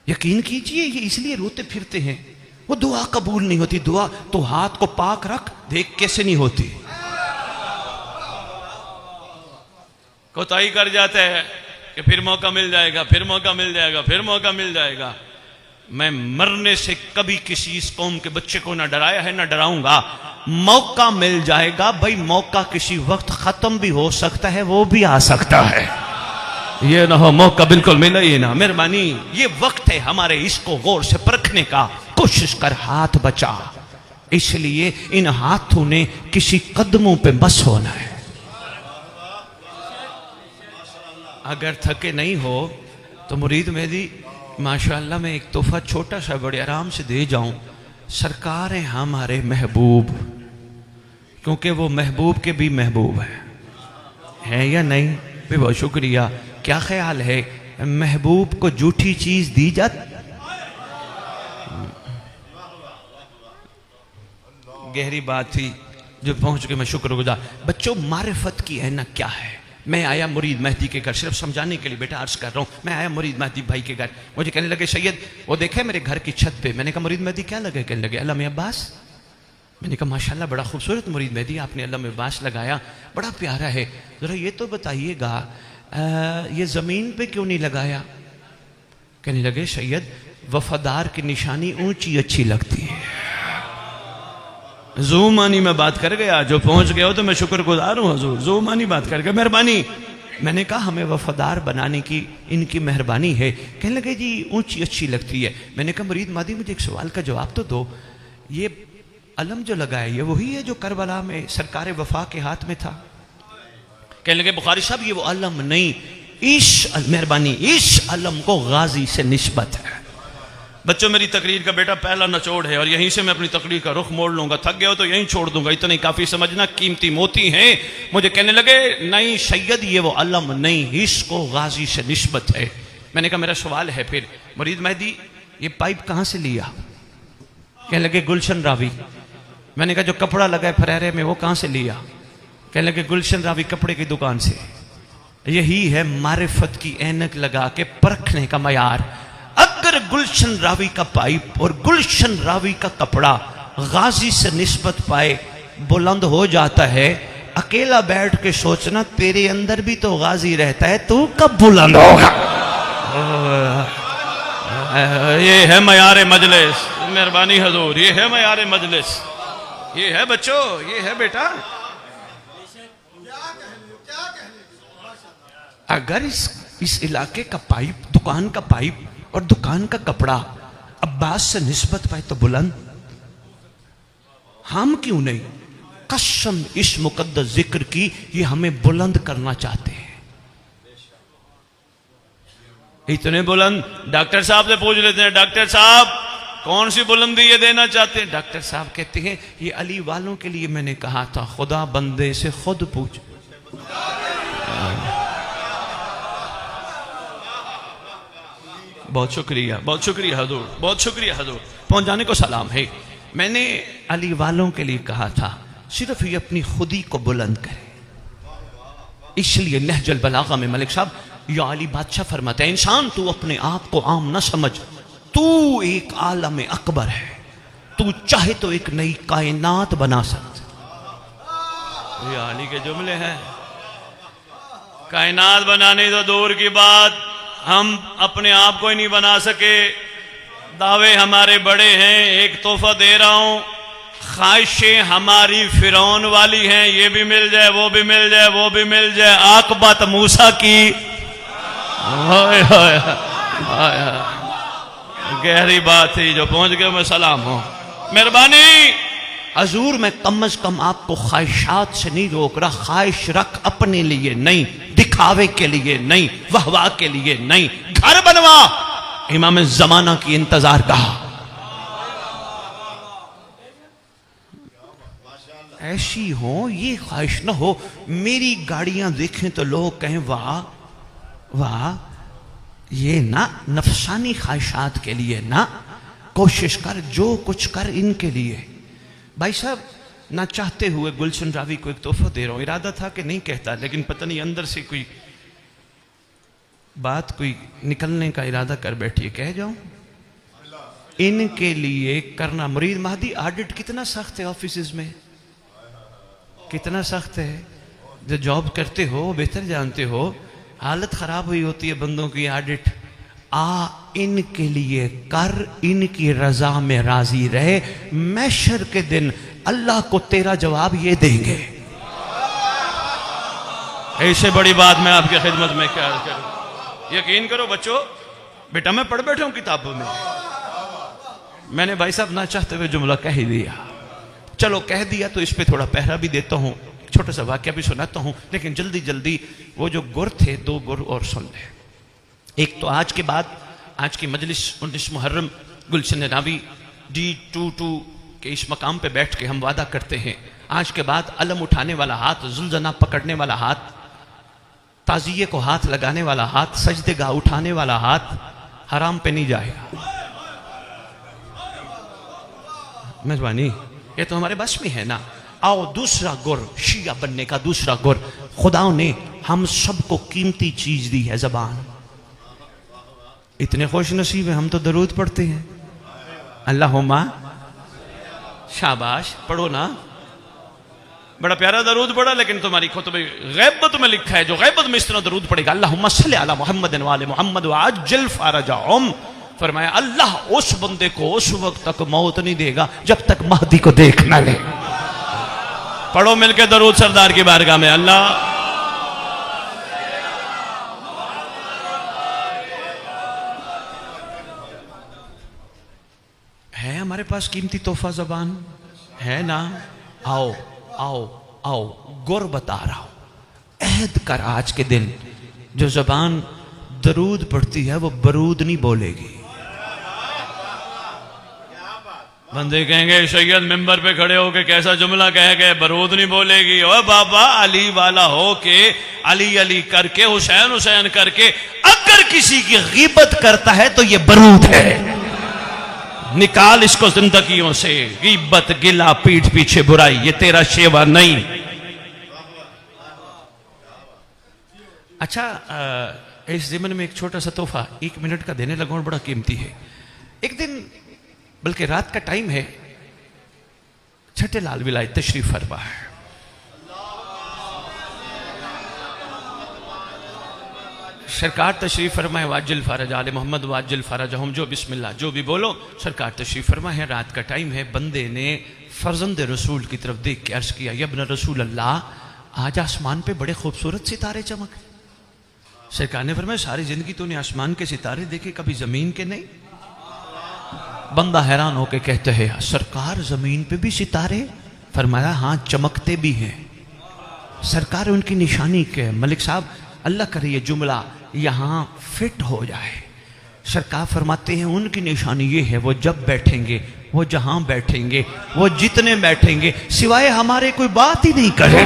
यकीन कीजिए। ये इसलिए रोते फिरते हैं, वो दुआ कबूल नहीं होती। दुआ तो हाथ को पाक रख, देख कैसे नहीं होती। कोताही कर जाते हैं कि फिर मौका मिल जाएगा, फिर मौका मिल जाएगा, फिर मौका मिल जाएगा। मैं मरने से कभी किसी इस कौम के बच्चे को ना डराया है ना डराऊंगा। मौका मिल जाएगा भाई, मौका किसी वक्त खत्म भी हो सकता है, वो भी आ सकता है। ये ना हो मौका बिल्कुल मिला ही ना। मेहरबानी, ये वक्त है हमारे इसको गौर से परखने का। कोशिश कर हाथ बचा, इसलिए इन हाथों ने किसी कदमों पे बस होना है। अगर थके नहीं हो तो मुरीद मेहदी माशाअल्लाह मैं एक तोहफा छोटा सा बड़े आराम से दे जाऊं। सरकार है हमारे महबूब, क्योंकि वो महबूब के भी महबूब है या नहीं? भी बहुत शुक्रिया। क्या ख्याल है, महबूब को झूठी चीज दी जाती? गहरी बात थी जो पहुंच के मैं शुक्रगुजार। बच्चों मारिफत की ऐनक क्या है? मैं आया मुरीद मेहदी के घर, सिर्फ समझाने के लिए बेटा अर्ज कर रहा हूँ। मैं आया मुरीद मेहदी भाई के घर, मुझे कहने लगे सैयद वो देखे मेरे घर की छत पे। मैंने कहा मुरीद मेहदी क्या लगे? कहने लगे अल्लामा अब्बास। मैंने कहा माशाल्लाह बड़ा खूबसूरत मुरीद मेहदी आपने अल्लामा अब्बास लगाया, बड़ा प्यारा है। ज़रा ये तो बताइएगा ये ज़मीन पे क्यों नहीं लगाया? कहने लगे सैयद वफादार की निशानी ऊंची अच्छी लगती है। ज़ूमानी में बात कर गया, जो पहुंच गया हो तो मैं शुक्रगुजार हूँ हजूर। ज़ूमानी बात कर गया, मेहरबानी। मैंने कहा हमें वफादार बनाने की इनकी मेहरबानी है। कहने लगे जी ऊंची अच्छी लगती है। मैंने कहा मुरीद मादी मुझे एक सवाल का जवाब तो दो, ये अलम जो लगाया ये वही है जो करबला में सरकार वफा के हाथ में था। कहने लगे बुखारी साहब ये वो अलम नहीं, इस मेहरबानी इस अलम को गाजी से निस्बत है। बच्चों मेरी तकरीर का बेटा पहला नचोड़ है और यहीं से मैं अपनी तकरीर का रुख मोड़ लूंगा, थक गया हो तो यहीं छोड़ दूंगा, इतना ही काफी समझना, कीमती मोती हैं। मुझे कहने लगे नहीं सैयद ये वो अलम नहीं, इसको गाजी से निस्बत है। मैंने कहा मेरा सवाल है फिर मुरीद मेहदी ये पाइप कहां से लिया? कहने लगे गुलशन रावी। मैंने कहा जो कपड़ा लगा है फरेरे में वो कहां से लिया? कहने लगे गुलशन रावी कपड़े की दुकान से। यही है मारिफत की ऐनक लगा के परखने का मयार। अगर गुलशन रावी का पाइप और गुलशन रावी का कपड़ा गाजी से निस्बत पाए बुलंद हो जाता है, अकेला बैठ के सोचना तेरे अंदर भी तो गाजी रहता है, तू कब बुलंद होगा? ये है मयार मजलिस, मेहरबानी हजूर, ये है मयार मजलिस, ये है बच्चों, ये है बेटा। अगर इस इलाके का पाइप, दुकान का पाइप और दुकान का कपड़ा अब्बास से निस्बत पाए तो बुलंद, हम क्यों नहीं? कसम इस मुकद्दस जिक्र की, ये हमें बुलंद करना चाहते हैं। इतने बुलंद डॉक्टर साहब से पूछ लेते हैं, डॉक्टर साहब कौन सी बुलंदी ये देना चाहते हैं? डॉक्टर साहब कहते हैं ये अली वालों के लिए मैंने कहा था, खुदा बंदे से खुद पूछ। बहुत शुक्रिया, बहुत शुक्रिया हजूर, बहुत शुक्रिया हजूर, पहुंचाने को सलाम है। मैंने अली वालों के लिए कहा था सिर्फ ये अपनी खुदी को बुलंद करे। इसलिए नहजुल बलागा में मलिक साहब या अली बादशाह फरमाते हैं इंसान तू अपने आप को आम न समझ, तू एक आलम अकबर है, तू चाहे तो एक नई कायनात बना सकता। ये अली के जुमले हैं। कायनात बनाने तो दूर की बात, हम अपने आप को ही नहीं बना सके। दावे हमारे बड़े हैं, एक तोहफा दे रहा हूं, ख्वाहिशें हमारी फिरौन वाली हैं, ये भी मिल जाए, वो भी मिल जाए, वो भी मिल जाए। आकबत मूसा की हाय हाय हाय, गहरी बात थी जो पहुंच गया, मैं सलाम हूं। मेहरबानी हजूर, मैं कम अज कम आपको ख्वाहिशात से नहीं रोक रहा। ख्वाहिश रख अपने लिए नहीं, दिखावे के लिए नहीं, वाहवाह के लिए नहीं। घर बनवा, इमाम जमाना की इंतजार कहा। ऐसी हो ये ख्वाहिश ना हो मेरी गाड़ियां देखें तो लोग कहें वाह वाह, ये ना नफसानी ख्वाहिशात के लिए ना, कोशिश कर जो कुछ कर इनके लिए। भाई साहब ना चाहते हुए गुलशन रावी को एक तोहफा दे रहा हूं, इरादा था कि नहीं कहता, लेकिन पता नहीं अंदर से कोई बात कोई निकलने का इरादा कर बैठी है, कह जाऊं इनके लिए करना। मुरीद महदी ऑडिट कितना सख्त है ऑफिस में, कितना सख्त है। जो जॉब करते हो बेहतर जानते हो, हालत खराब हुई होती है बंदों की। ऑडिट आ इनके लिए कर, इनकी रजा में राजी रहे, महशर के दिन अल्लाह को तेरा जवाब ये देंगे। ऐसे बड़ी बात मैं आपकी खिदमत में क्या करूं। यकीन करो बच्चों, बेटा मैं पढ़ बैठा हूं किताबों में, मैंने भाई साहब ना चाहते हुए जुमला कह ही दिया। चलो कह दिया तो इस पे थोड़ा पहरा भी देता हूं, छोटा सा वाक्य भी सुनाता हूं, लेकिन जल्दी जल्दी वो जो गुर थे, दो गुर और सुन ले। एक तो आज के बाद, आज की मजलिस 19 मुहर्रम गुलशन रावी D22 के इस मकाम पे बैठ के हम वादा करते हैं, आज के बाद अलम उठाने वाला हाथ, जुल्जना पकड़ने वाला हाथ, ताजिए को हाथ लगाने वाला हाथ, सजदेगाह उठाने वाला हाथ हराम पे नहीं जाएगा। मेहरबानी, ये तो हमारे बस में है ना। आओ दूसरा गुर, शिया बनने का दूसरा गुर, खुदा ने हम सबको कीमती चीज दी है, जबान। इतने खुश नसीब है, हम तो दरूद पढ़ते हैं, अल्लाहुम्मा, शाबाश, पढ़ो ना, बड़ा प्यारा दरूद पढ़ा, लेकिन तुम्हारी खुतबे गैबत में लिखा है जो गैबत में इस तरह दरूद पड़ेगा, अल्लाहुम्मा सल्ली अला मुहम्मद व आले मुहम्मद व अज्जिल फरजहुम। फरमाया अल्लाह उस बंदे को उस वक्त तक मौत नहीं देगा जब तक महदी को देख ना ले। पढ़ो मिलके दरूद सरदार की बारगाह में, अल्लाह है हमारे पास कीमती तोहफा जबान। है ना? आओ आओ आओ, गुर बता रहा हूं, अहद कर आज के दिन जो जबान दरूद पढ़ती है वो बरूद नहीं बोलेगी। बंदे कहेंगे सैयद मिंबर पे खड़े होके कैसा जुमला कह गए, बरूद नहीं बोलेगी। ओ बाबा, अली वाला हो के, अली अली करके, हुसैन हुसैन करके अगर किसी की गीबत करता है तो ये बरूद है। निकाल इसको जिंदगियों से, गीबत गिला पीठ पीछे बुराई, ये तेरा शेवा नहीं। अच्छा, इस जिमन में एक छोटा सा तोहफा 1 मिनट का देने लगा और बड़ा कीमती है। एक दिन, बल्कि रात का टाइम है, छठे लाल विलायत तशरीफ फरमा है। सरकार तशरीफ फरमा है। वाजिल फरज आले मोहम्मद वाजिल फरज हम, जो बिस्मिल्लाह जो भी बोलो, सरकार तशरीफ फरमा है। रात का टाइम है। बंदे ने फर्जंद रसूल की तरफ देख के अर्ज किया, यब्न रसूल अल्लाह, आज आसमान पे बड़े खूबसूरत सितारे चमक। सरकार ने फरमाया, सारी जिंदगी तूने आसमान के सितारे देखे, कभी जमीन के नहीं? बंदा हैरान होके कहते हैं, सरकार जमीन पे भी सितारे? फरमाया, हाँ चमकते भी हैं। सरकार उनकी निशानी के, मलिक साहब अल्लाह करे ये जुमला यहाँ फिट हो जाए। सरकार फरमाते हैं, उनकी निशानी ये है, वो जब बैठेंगे, वो जहां बैठेंगे, वो जितने बैठेंगे, सिवाय हमारे कोई बात ही नहीं करे।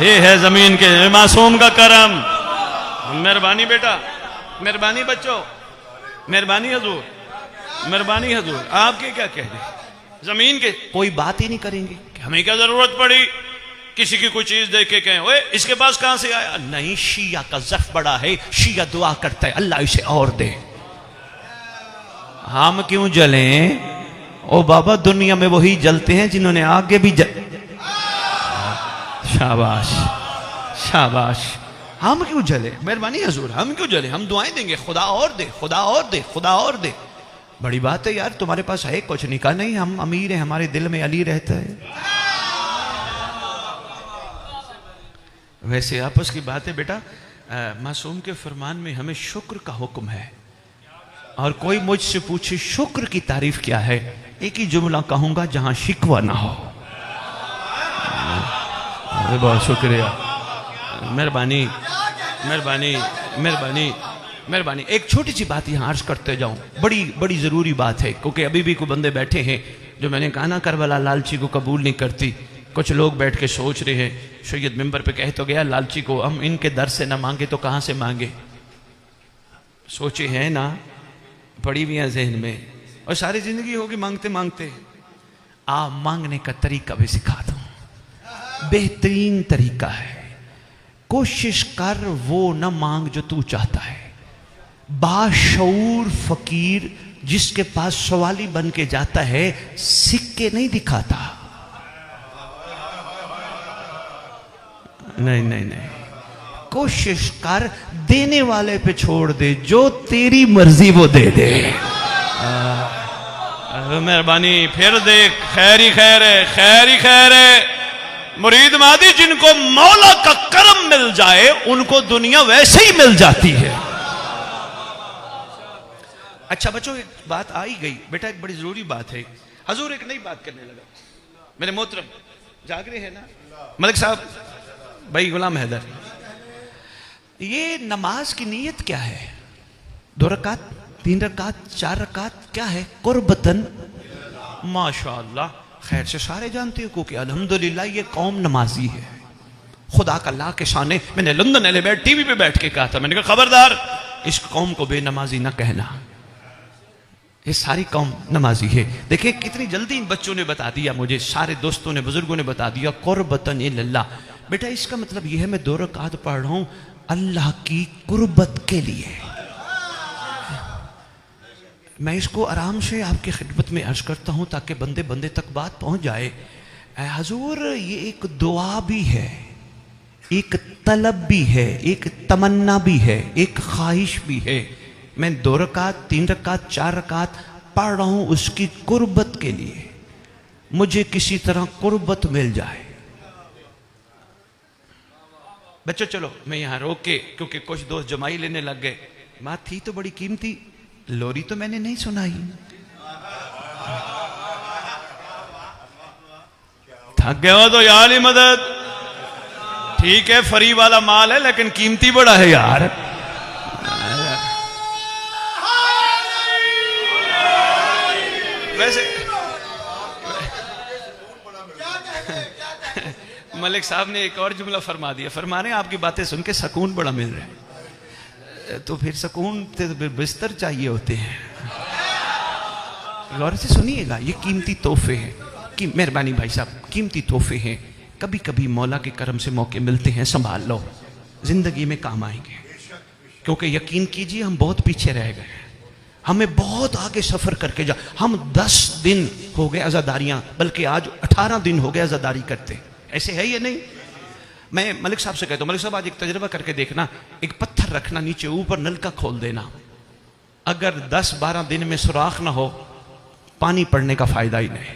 ये है जमीन के मासूम का करम। मेहरबानी बेटा, मेहरबानी बच्चों, मेहरबानी हजूर, मेहरबानी हजूर। आपके क्या कह रहे, जमीन के कोई बात ही नहीं करेंगे कि हमें क्या जरूरत पड़ी किसी की कोई चीज देख के कहें, ओए इसके पास कहां से आया? नहीं, शिया का ज़फ़ बड़ा है, शिया दुआ करता है अल्लाह इसे और दे। हम क्यों जलें? ओ बाबा, दुनिया में वही जलते हैं जिन्होंने आगे भी शाबाश शाबाश। हम क्यों जले? मेहरबानी हजूर, हम क्यों जले? हम दुआएं देंगे, खुदा और दे, खुदा और दे, खुदा और दे। बड़ी बात है यार, तुम्हारे पास है कुछ नहीं? कहा नहीं, हम अमीर हैं, हमारे दिल में अली रहता है। वैसे आपस की बात है बेटा, मासूम के फरमान में हमें शुक्र का हुक्म है। और कोई मुझसे पूछे शुक्र की तारीफ क्या है, एक ही जुमला कहूंगा, जहां शिकवा ना हो। बहुत शुक्रिया, मेहरबानी मेहरबानी मेहरबानी मेहरबानी। एक छोटी सी बात यहाँ अर्ज करते जाऊं, बड़ी बड़ी ज़रूरी बात है, क्योंकि अभी भी कोई बंदे बैठे हैं जो मैंने कहा ना, करबला लालची को कबूल नहीं करती। कुछ लोग बैठ के सोच रहे हैं, सैयद मिंबर पे कह तो गया लालची को हम इनके दर से ना मांगे तो कहाँ से मांगे? सोचे हैं ना, पड़ी हुई हैं जहन में, और सारी जिंदगी होगी मांगते मांगते। आ मांगने का तरीका भी सिखा दूं, बेहतरीन तरीका है। कोशिश कर वो न मांग जो तू चाहता है। बाशऊर फकीर जिसके पास सवाली बन के जाता है, सिक्के नहीं दिखाता। नहीं नहीं नहीं, कोशिश कर देने वाले पे छोड़ दे, जो तेरी मर्जी वो दे दे। मेहरबानी, फिर देख, खैर ही खैर है, खैर ही खैर है। मुरीद मादी जिनको मौला का करम मिल जाए, उनको दुनिया वैसे ही मिल जाती है। अच्छा बच्चों, एक बात आ ही गई बेटा, एक बड़ी जरूरी बात है। हजूर एक नई बात करने लगा। मेरे मोहतरम जाग रहे हैं ना मलिक साहब, भाई गुलाम हैदर, ये नमाज की नीयत क्या है? 2 रकात, 3 रकात, 4 रकात, क्या है? कुर्बतन। माशाअल्लाह, खैर से सारे जानते हो क्योंकि अल्हम्दुलिल्लाह ये कौम नमाजी है। खुदा का अल्लाह के शाने, मैंने लंदन एलिवेट टीवी पे बैठ के कहा था, मैंने कहा खबरदार इस कौम को बेनमाजी ना कहना, ये सारी कौम नमाजी है। देखिए कितनी जल्दी इन बच्चों ने बता दिया, मुझे सारे दोस्तों ने, बुजुर्गों ने बता दिया, कुर्बतन इल्लल्लाह। बेटा इसका मतलब यह है, मैं 2 रकात पढ़ रहा हूं अल्लाह की कुर्बत के लिए। मैं इसको आराम से आपकी खिदमत में अर्ज करता हूं ताकि बंदे बंदे तक बात पहुंच जाए। हजूर ये एक दुआ भी है, एक तलब भी है, एक तमन्ना भी है, एक ख्वाहिश भी है। मैं 2 रकात, 3 रकात, 4 रकात पढ़ रहा हूं उसकी कुर्बत के लिए, मुझे किसी तरह कुर्बत मिल जाए। बच्चों चलो मैं यहां रोक के, क्योंकि कुछ दोस्त जमाई लेने लग गए। बात थी तो बड़ी कीमती, लोरी तो मैंने नहीं सुनाई। थक गए हो तो यार ही मदद। ठीक है फ्री वाला माल है लेकिन कीमती बड़ा है यार। वैसे मलिक साहब ने एक और जुमला फरमा दिया, फरमा रहे हैं आपकी बातें सुन के सुकून बड़ा मिल रहा है। तो फिर सुकून तो बिस्तर चाहिए होते हैं। गौर से सुनिएगा, ये कीमती तोहफे हैं कि मेहरबानी भाई साहब, कीमती तोहफे हैं। कभी कभी मौला के करम से मौके मिलते हैं, संभाल लो, जिंदगी में काम आएंगे। क्योंकि यकीन कीजिए हम बहुत पीछे रह गए, हमें बहुत आगे सफर करके जा। हम 10 दिन हो गए आज़ादारियां, बल्कि आज 18 दिन हो गए आज़ादारी करते। ऐसे है या नहीं? मैं मलिक साहब से कहता हूँ, मलिक साहब आज एक तजर्बा करके देखना, एक पत्थर रखना नीचे, ऊपर नलका खोल देना, अगर 10-12 दिन में सुराख ना हो, पानी पड़ने का फायदा ही नहीं।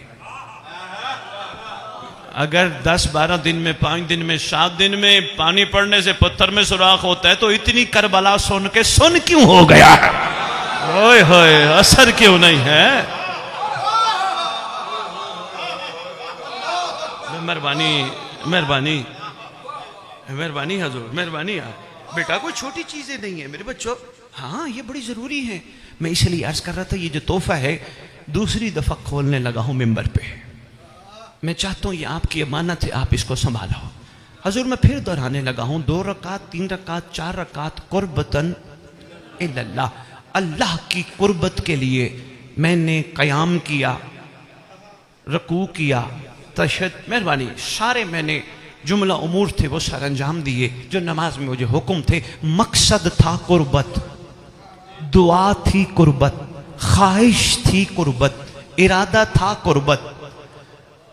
अगर 10-12 दिन में, 5 दिन में, 7 दिन में पानी पड़ने से पत्थर में सुराख होता है, तो इतनी करबला सुन के सुन क्यों हो गया? ओए होए, असर क्यों नहीं है? मेहरबानी मेहरबानी मेहरबानी हजूर, मेहरबानी। बेटा कोई छोटी चीजें नहीं है मेरे बच्चों, हाँ ये बड़ी जरूरी है। मैं इसलिए अर्ज कर रहा था, ये जो तोहफा है दूसरी दफा खोलने लगा हूं मिंबर पे। मैं चाहता हूं ये आपकी अमानत है, आप इसको संभालो। हजूर मैं फिर दोहराने लगा हूं, 2 रकात, 3 रकात, 4 रकात कुर्बतन इल्लल्लाह, अल्लाह की कुर्बत के लिए मैंने कयाम किया, रकू किया, तशद, मेहरबानी सारे मैंने जुमला उमूर थे वो सारे अंजाम दिए जो नमाज में मुझे हुक्म थे। मकसद था कुर्बत, दुआ थी कुर्बत, ख्वाहिश थी कुर्बत, इरादा था कुर्बत।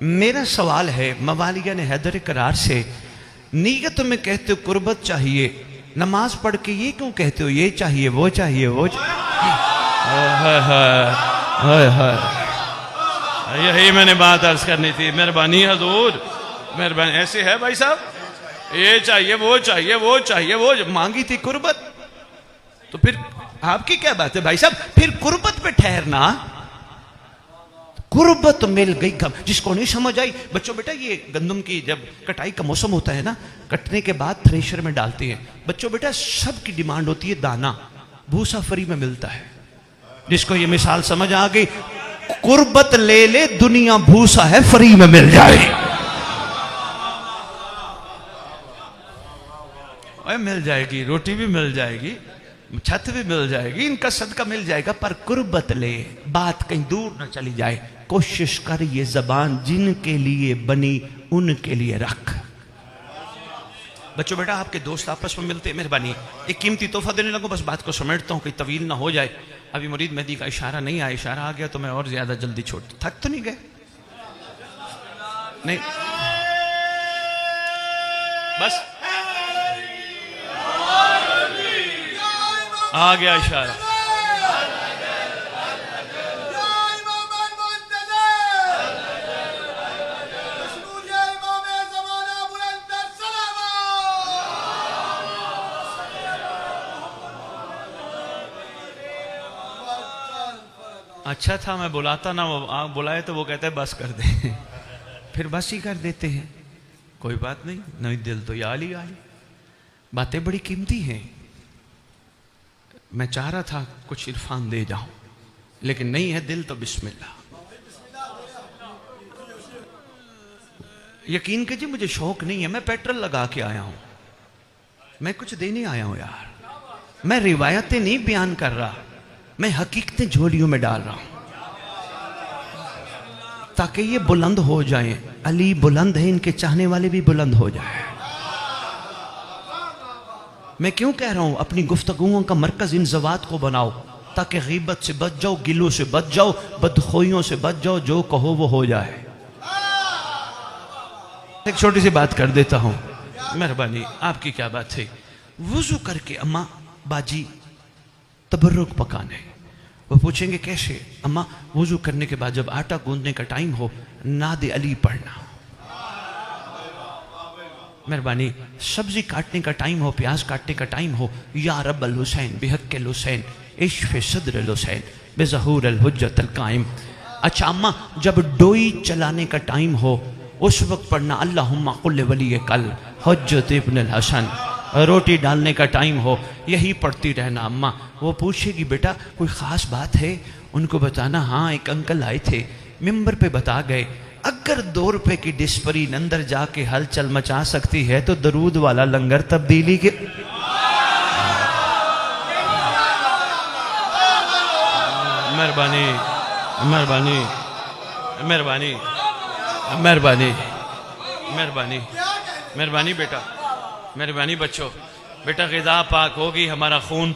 मेरा सवाल है मवालिया ने हैदर करार से, नीयत में कहते हो कुर्बत चाहिए, नमाज पढ़ के ये क्यों कहते हो ये चाहिए वो चाहिए वो यही मैंने बात अर्ज करनी थी। मेहरबानी हजूर, मेहरबानी। ऐसे है भाई साहब, ये चाहिए वो चाहिए वो चाहिए वो, मांगी थी कुर्बत। तो फिर आपकी क्या बात है भाई साहब? फिर कुर्बत पे ठहरना, कुर्बत मिल गई कब? जिसको नहीं समझ आई, बच्चों बेटा ये गंदम की जब कटाई का मौसम होता है ना, कटने के बाद थ्रेशर में डालते हैं। बच्चों बेटा सबकी डिमांड होती है दाना, भूसा फ्री में मिलता है। जिसको ये मिसाल समझ आ गई, कुर्बत ले ले, दुनिया भूसा है फ्री में मिल जाए। मिल जाएगी, रोटी भी मिल जाएगी, छत भी मिल जाएगी, इनका सदका मिल जाएगा, पर कुर्बत ले, बात कहीं दूर न चली जाए। कोशिश कर ये जबान जिनके लिए बनी उनके लिए रख। बच्चों बेटा आपके दोस्त आपस में मिलते, मेहरबानी एक कीमती तोहफा देने लगो, बस बात को समेटता हूं कि तवील ना हो जाए। अभी मुरीद मेहदी का इशारा नहीं आया, इशारा आ गया तो मैं और ज्यादा जल्दी छोड़। थक तो नहीं गए? नहीं, बस आ गया इशारा। अच्छा था मैं बुलाता ना, वो बुलाए तो वो कहते हैं बस कर दे फिर बस ही कर देते हैं। कोई बात नहीं, नहीं दिल तो याली आली, बातें बड़ी कीमती हैं। मैं चाह रहा था कुछ इरफान दे जाऊं, लेकिन नहीं है दिल तो बिस्मिल्लाह। यकीन कीजिए मुझे शौक नहीं है, मैं पेट्रोल लगा के आया हूं, मैं कुछ देने आया हूं यार। मैं रिवायतें नहीं बयान कर रहा, मैं हकीकतें झोलियों में डाल रहा हूं ताकि ये बुलंद हो जाएं। अली बुलंद है, इनके चाहने वाले भी बुलंद हो जाए। मैं क्यों कह रहा हूं, अपनी गुफ्तगुओं का मरकज इन ज़वात को बनाओ ताकि गीबत से बच जाओ, गिलों से बच जाओ, बदखोइयों से बच जाओ, जो कहो वो हो जाए। एक छोटी सी बात कर देता हूं, मेहरबानी आपकी क्या बात है। वुजू करके अम्मा बाजी तबर्रुक पकाने, वो पूछेंगे कैसे? अम्मा वुजू करने के बाद जब आटा गूंदने का टाइम हो, नादे अली पढ़ना। मेहरबानी सब्जी काटने का टाइम हो, प्याज काटने का टाइम हो, या रब अल हुसैन बिहक्किल हुसैन इश्फ सदर अल हुसैन बेज़हूर अल हुज्जत अल कायम। अच्छा अम्मा जब डोई चलाने का टाइम हो, उस वक्त पढ़ना अल्लाहुम्मा कुल्ल वली कल हज्जत इब्न हसन। रोटी डालने का टाइम हो यही पढ़ती रहना। अम्मा वो पूछेगी बेटा कोई ख़ास बात है, उनको बताना हाँ एक अंकल आए थे मिंबर पे बता गए अगर 2 रुपए की डिस्परीन अंदर जाके हलचल मचा सकती है तो दरूद वाला लंगर तब्दीली के मेहरबानी मेहरबानी मेहरबानी मेहरबानी मेहरबानी मेहरबानी बेटा मेहरबानी बच्चों। बेटा ग़िज़ा पाक होगी हमारा खून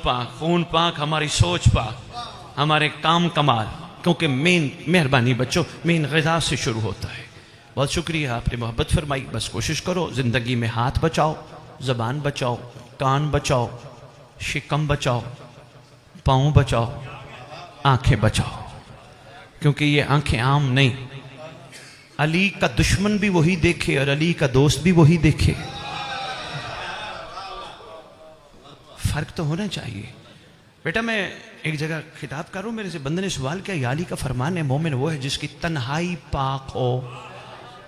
पाक हमारी सोच पाक, हमारे काम कमाल, क्योंकि मेन मेहरबानी बच्चों मेन ग़िज़ा से शुरू होता है। बहुत शुक्रिया आपने मोहब्बत फरमाई। बस कोशिश करो ज़िंदगी में हाथ बचाओ, ज़बान बचाओ, कान बचाओ, शिकम बचाओ, पाँव बचाओ, आँखें बचाओ, क्योंकि ये आँखें आम नहीं। अली का दुश्मन भी वही देखे और अली का दोस्त भी वही देखे, फ़र्क तो होना चाहिए। बेटा मैं एक जगह खिताब करूँ, मेरे से बंदे ने सवाल किया या अली का फरमान है मोमिन वो है जिसकी तन्हाई पाक हो।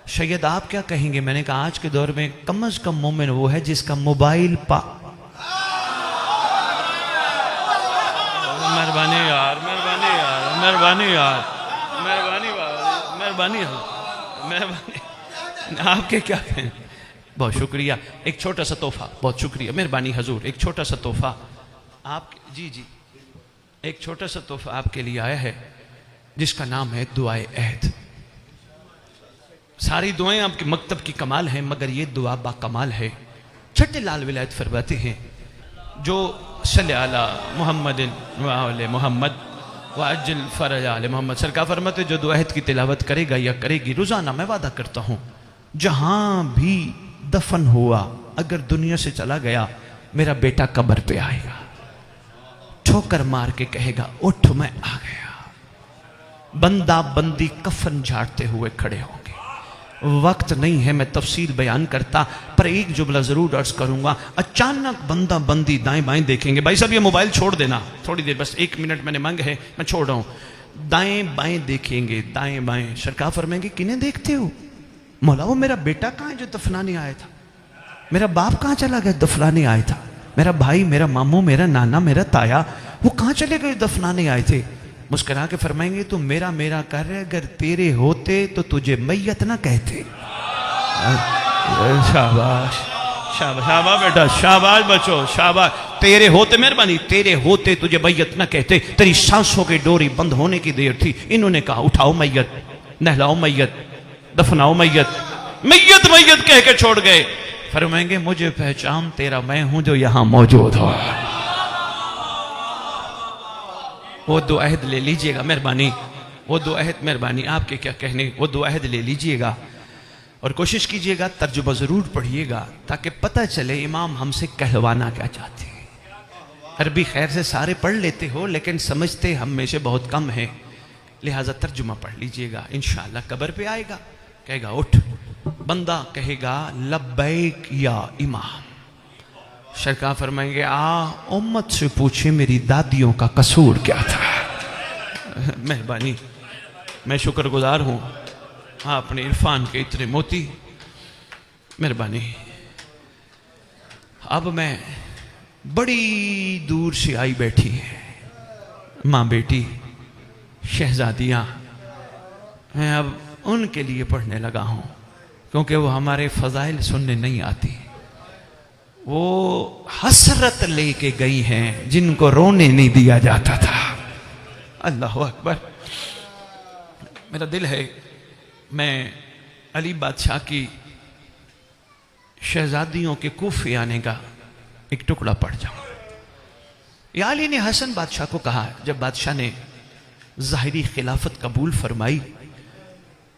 सैयद आप क्या कहेंगे? मैंने कहा आज के दौर में कम अज़ कम मोमिन वो है जिसका मोबाइल मेहरबानी यार मेहरबानी यार मेहरबानी यार मेहरबानी मेहरबानी मेहरबानी आपके क्या कहें? बहुत शुक्रिया। एक छोटा सा तोहफा, बहुत शुक्रिया मेहरबानी हजूर। एक छोटा सा तोहफा आप जी एक छोटा सा तोहफा आपके लिए आया है जिसका नाम है दुआए अहद। सारी दुआएं आपके मकतब की कमाल हैं मगर ये दुआ बाकमाल है। छठे लाल विलायत फरमाते हैं जो सल्ले अला मुहम्मदिन व आले मुहम्मद व अज्जिल फरज आले मोहम्मद। सरकार फरमाते जो दुआ अहद की तिलावत करेगा या करेगी रोज़ाना मैं वादा करता हूँ जहाँ भी दफन हुआ अगर दुनिया से चला गया मेरा बेटा कब्र पे आएगा, ठोकर मार के कहेगा उठ मैं आ गया। बंदा बंदी कफन झाड़ते हुए खड़े होंगे। वक्त नहीं है मैं तफसील बयान करता, पर एक जुमला जरूर अर्ज करूंगा। अचानक बंदा बंदी दाएं बाएं देखेंगे। भाई साहब ये मोबाइल छोड़ देना थोड़ी देर, बस 1 मिनट मैंने मांग है, मैं छोड़ रहा हूं। दाएं बाएं देखेंगे, दाएं बाएं। सरकार फरमाएंगे किन्हें देखते हो? मौला वो मेरा बेटा कहाँ है जो दफनाने आया था? मेरा बाप कहाँ चला गया दफनाने आया था? मेरा भाई, मेरा मामू, मेरा नाना, मेरा ताया, वो कहाँ चले गए दफनाने आए थे? मुस्कुरा के फरमाएंगे तो मेरा मेरा कर रहे, अगर तेरे होते तो तुझे मैयत ना कहते। शाबाश शाबाश शाबाश बेटा, शाबाश बच्चों, शाबाश। तेरे होते, मेहरबानी, तेरे होते तुझे मैयत ना कहते। तेरी सांसों की डोरी बंद होने की देर थी, इन्होंने कहा उठाओ मैयत, नहलाओ मैयत, दफनाओ मैयत। मैयत मैयत कह के छोड़ गए। फरमाएंगे मुझे पहचान तेरा मैं हूं जो यहां मौजूद हो। वो दो अहद ले लीजिएगा मेहरबानी, वो दो अहद, मेहरबानी आपके क्या कहने, वो दो अहद ले लीजिएगा और कोशिश कीजिएगा तर्जुमा जरूर पढ़िएगा ताकि पता चले इमाम हमसे कहलवाना क्या चाहते हैं। अरबी खैर से सारे पढ़ लेते हो लेकिन समझते हम में से बहुत कम है, लिहाजा तर्जुमा पढ़ लीजिएगा। इंशाअल्लाह कब्र पे आएगा, कहेगा उठ, बंदा कहेगा लब्बैक या इमाम। सरकार फरमाएंगे आ उम्मत से पूछे मेरी दादियों का कसूर क्या था। मेहरबानी, मैं शुक्रगुजार हूँ आपने इरफान के इतने मोती, मेहरबानी। अब मैं बड़ी दूर से आई बैठी है माँ बेटी शहजादियाँ, मैं अब उनके लिए पढ़ने लगा हूँ क्योंकि वो हमारे फजाइल सुनने नहीं आती। वो हसरत लेके गई हैं जिनको रोने नहीं दिया जाता था। अल्लाह अकबर। मेरा दिल है मैं अली बादशाह की शहजादियों के कूफे आने का एक टुकड़ा पढ़ जाऊं। या अली ने हसन बादशाह को कहा जब बादशाह ने ज़ाहिरी खिलाफत कबूल फरमाई,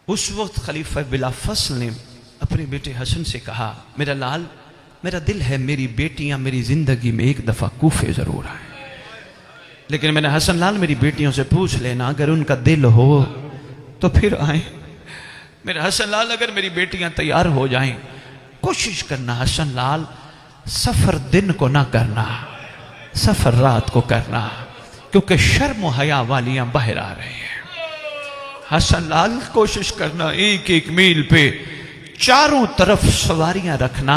उस वक्त खलीफा बिला फसल ने अपने बेटे हसन से कहा मेरा लाल, मेरा दिल है मेरी बेटियां मेरी जिंदगी में एक दफा कूफे जरूर आए, लेकिन मैंने हसन लाल मेरी बेटियों से पूछ लेना अगर उनका दिल हो तो फिर आए। मेरा हसन लाल अगर मेरी बेटियां तैयार हो जाएं, कोशिश करना हसन लाल सफर दिन को ना करना, सफर रात को करना, क्योंकि शर्म हया वालियां बाहर आ रही हैं। हसन लाल कोशिश करना 1-1 मील पे चारों तरफ सवारियां रखना,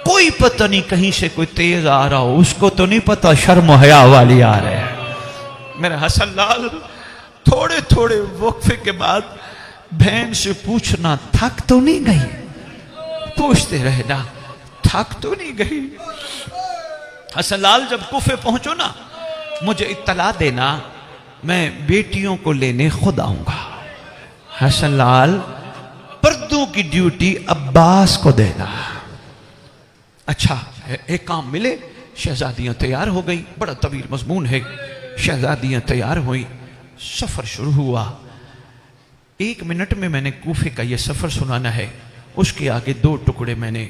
कोई पता नहीं कहीं से कोई तेज आ रहा हो, उसको तो नहीं पता शर्म हया वाली आ रहे हैं। मेरा हसन लाल थोड़े थोड़े वक्फे के बाद बहन से पूछना, थक तो नहीं गई? पूछते रहना, थक तो नहीं गई? हसन लाल जब कुफे पहुंचो ना, मुझे इत्तला देना, मैं बेटियों को लेने खुद आऊंगा। हसन लाल पर्दों की ड्यूटी अब्बास को देना। अच्छा, एक काम मिले, शहजादियां तैयार हो गई, बड़ा तवील मजमून है। शहजादियां तैयार हुई, सफर शुरू हुआ। 1 मिनट में मैंने कूफे का यह सफर सुनाना है, उसके आगे 2 टुकड़े मैंने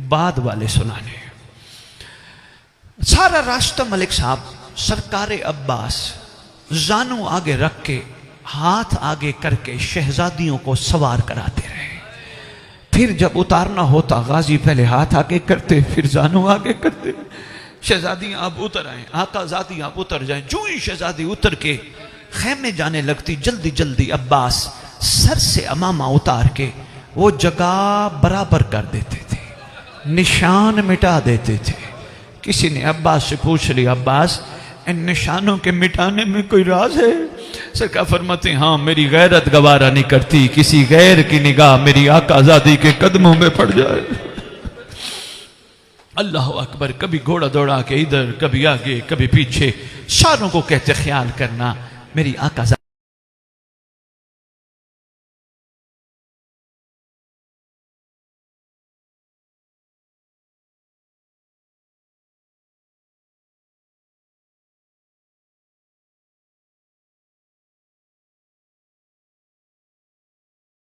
बाद वाले सुनाने हैं। सारा रास्ता मलिक साहब सरकार अब्बास जानू आगे रख के, हाथ आगे करके शहजादियों को सवार कराते रहे। फिर जब उतारना होता, गाजी पहले हाथ आगे करते, फिर जानू आगे करते। शहजादियां आप उतर आए, आकाजादी आप उतर जाए। जो ही शहजादी उतर के खेमे जाने लगती, जल्दी जल्दी अब्बास सर से अमामा उतार के वो जगह बराबर कर देते थे, निशान मिटा देते थे। किसी ने अब्बास से पूछ लिया, अब्बास इन निशानों के मिटाने में कोई राज है? सरकार फरमाते, हाँ, मेरी गैरत गवारा नहीं करती किसी गैर की निगाह मेरी आकाजादी के कदमों में पड़ जाए। अल्लाह अकबर। कभी घोड़ा दौड़ा के इधर, कभी आगे, कभी पीछे, सारों को कहते ख्याल करना मेरी आकाजादी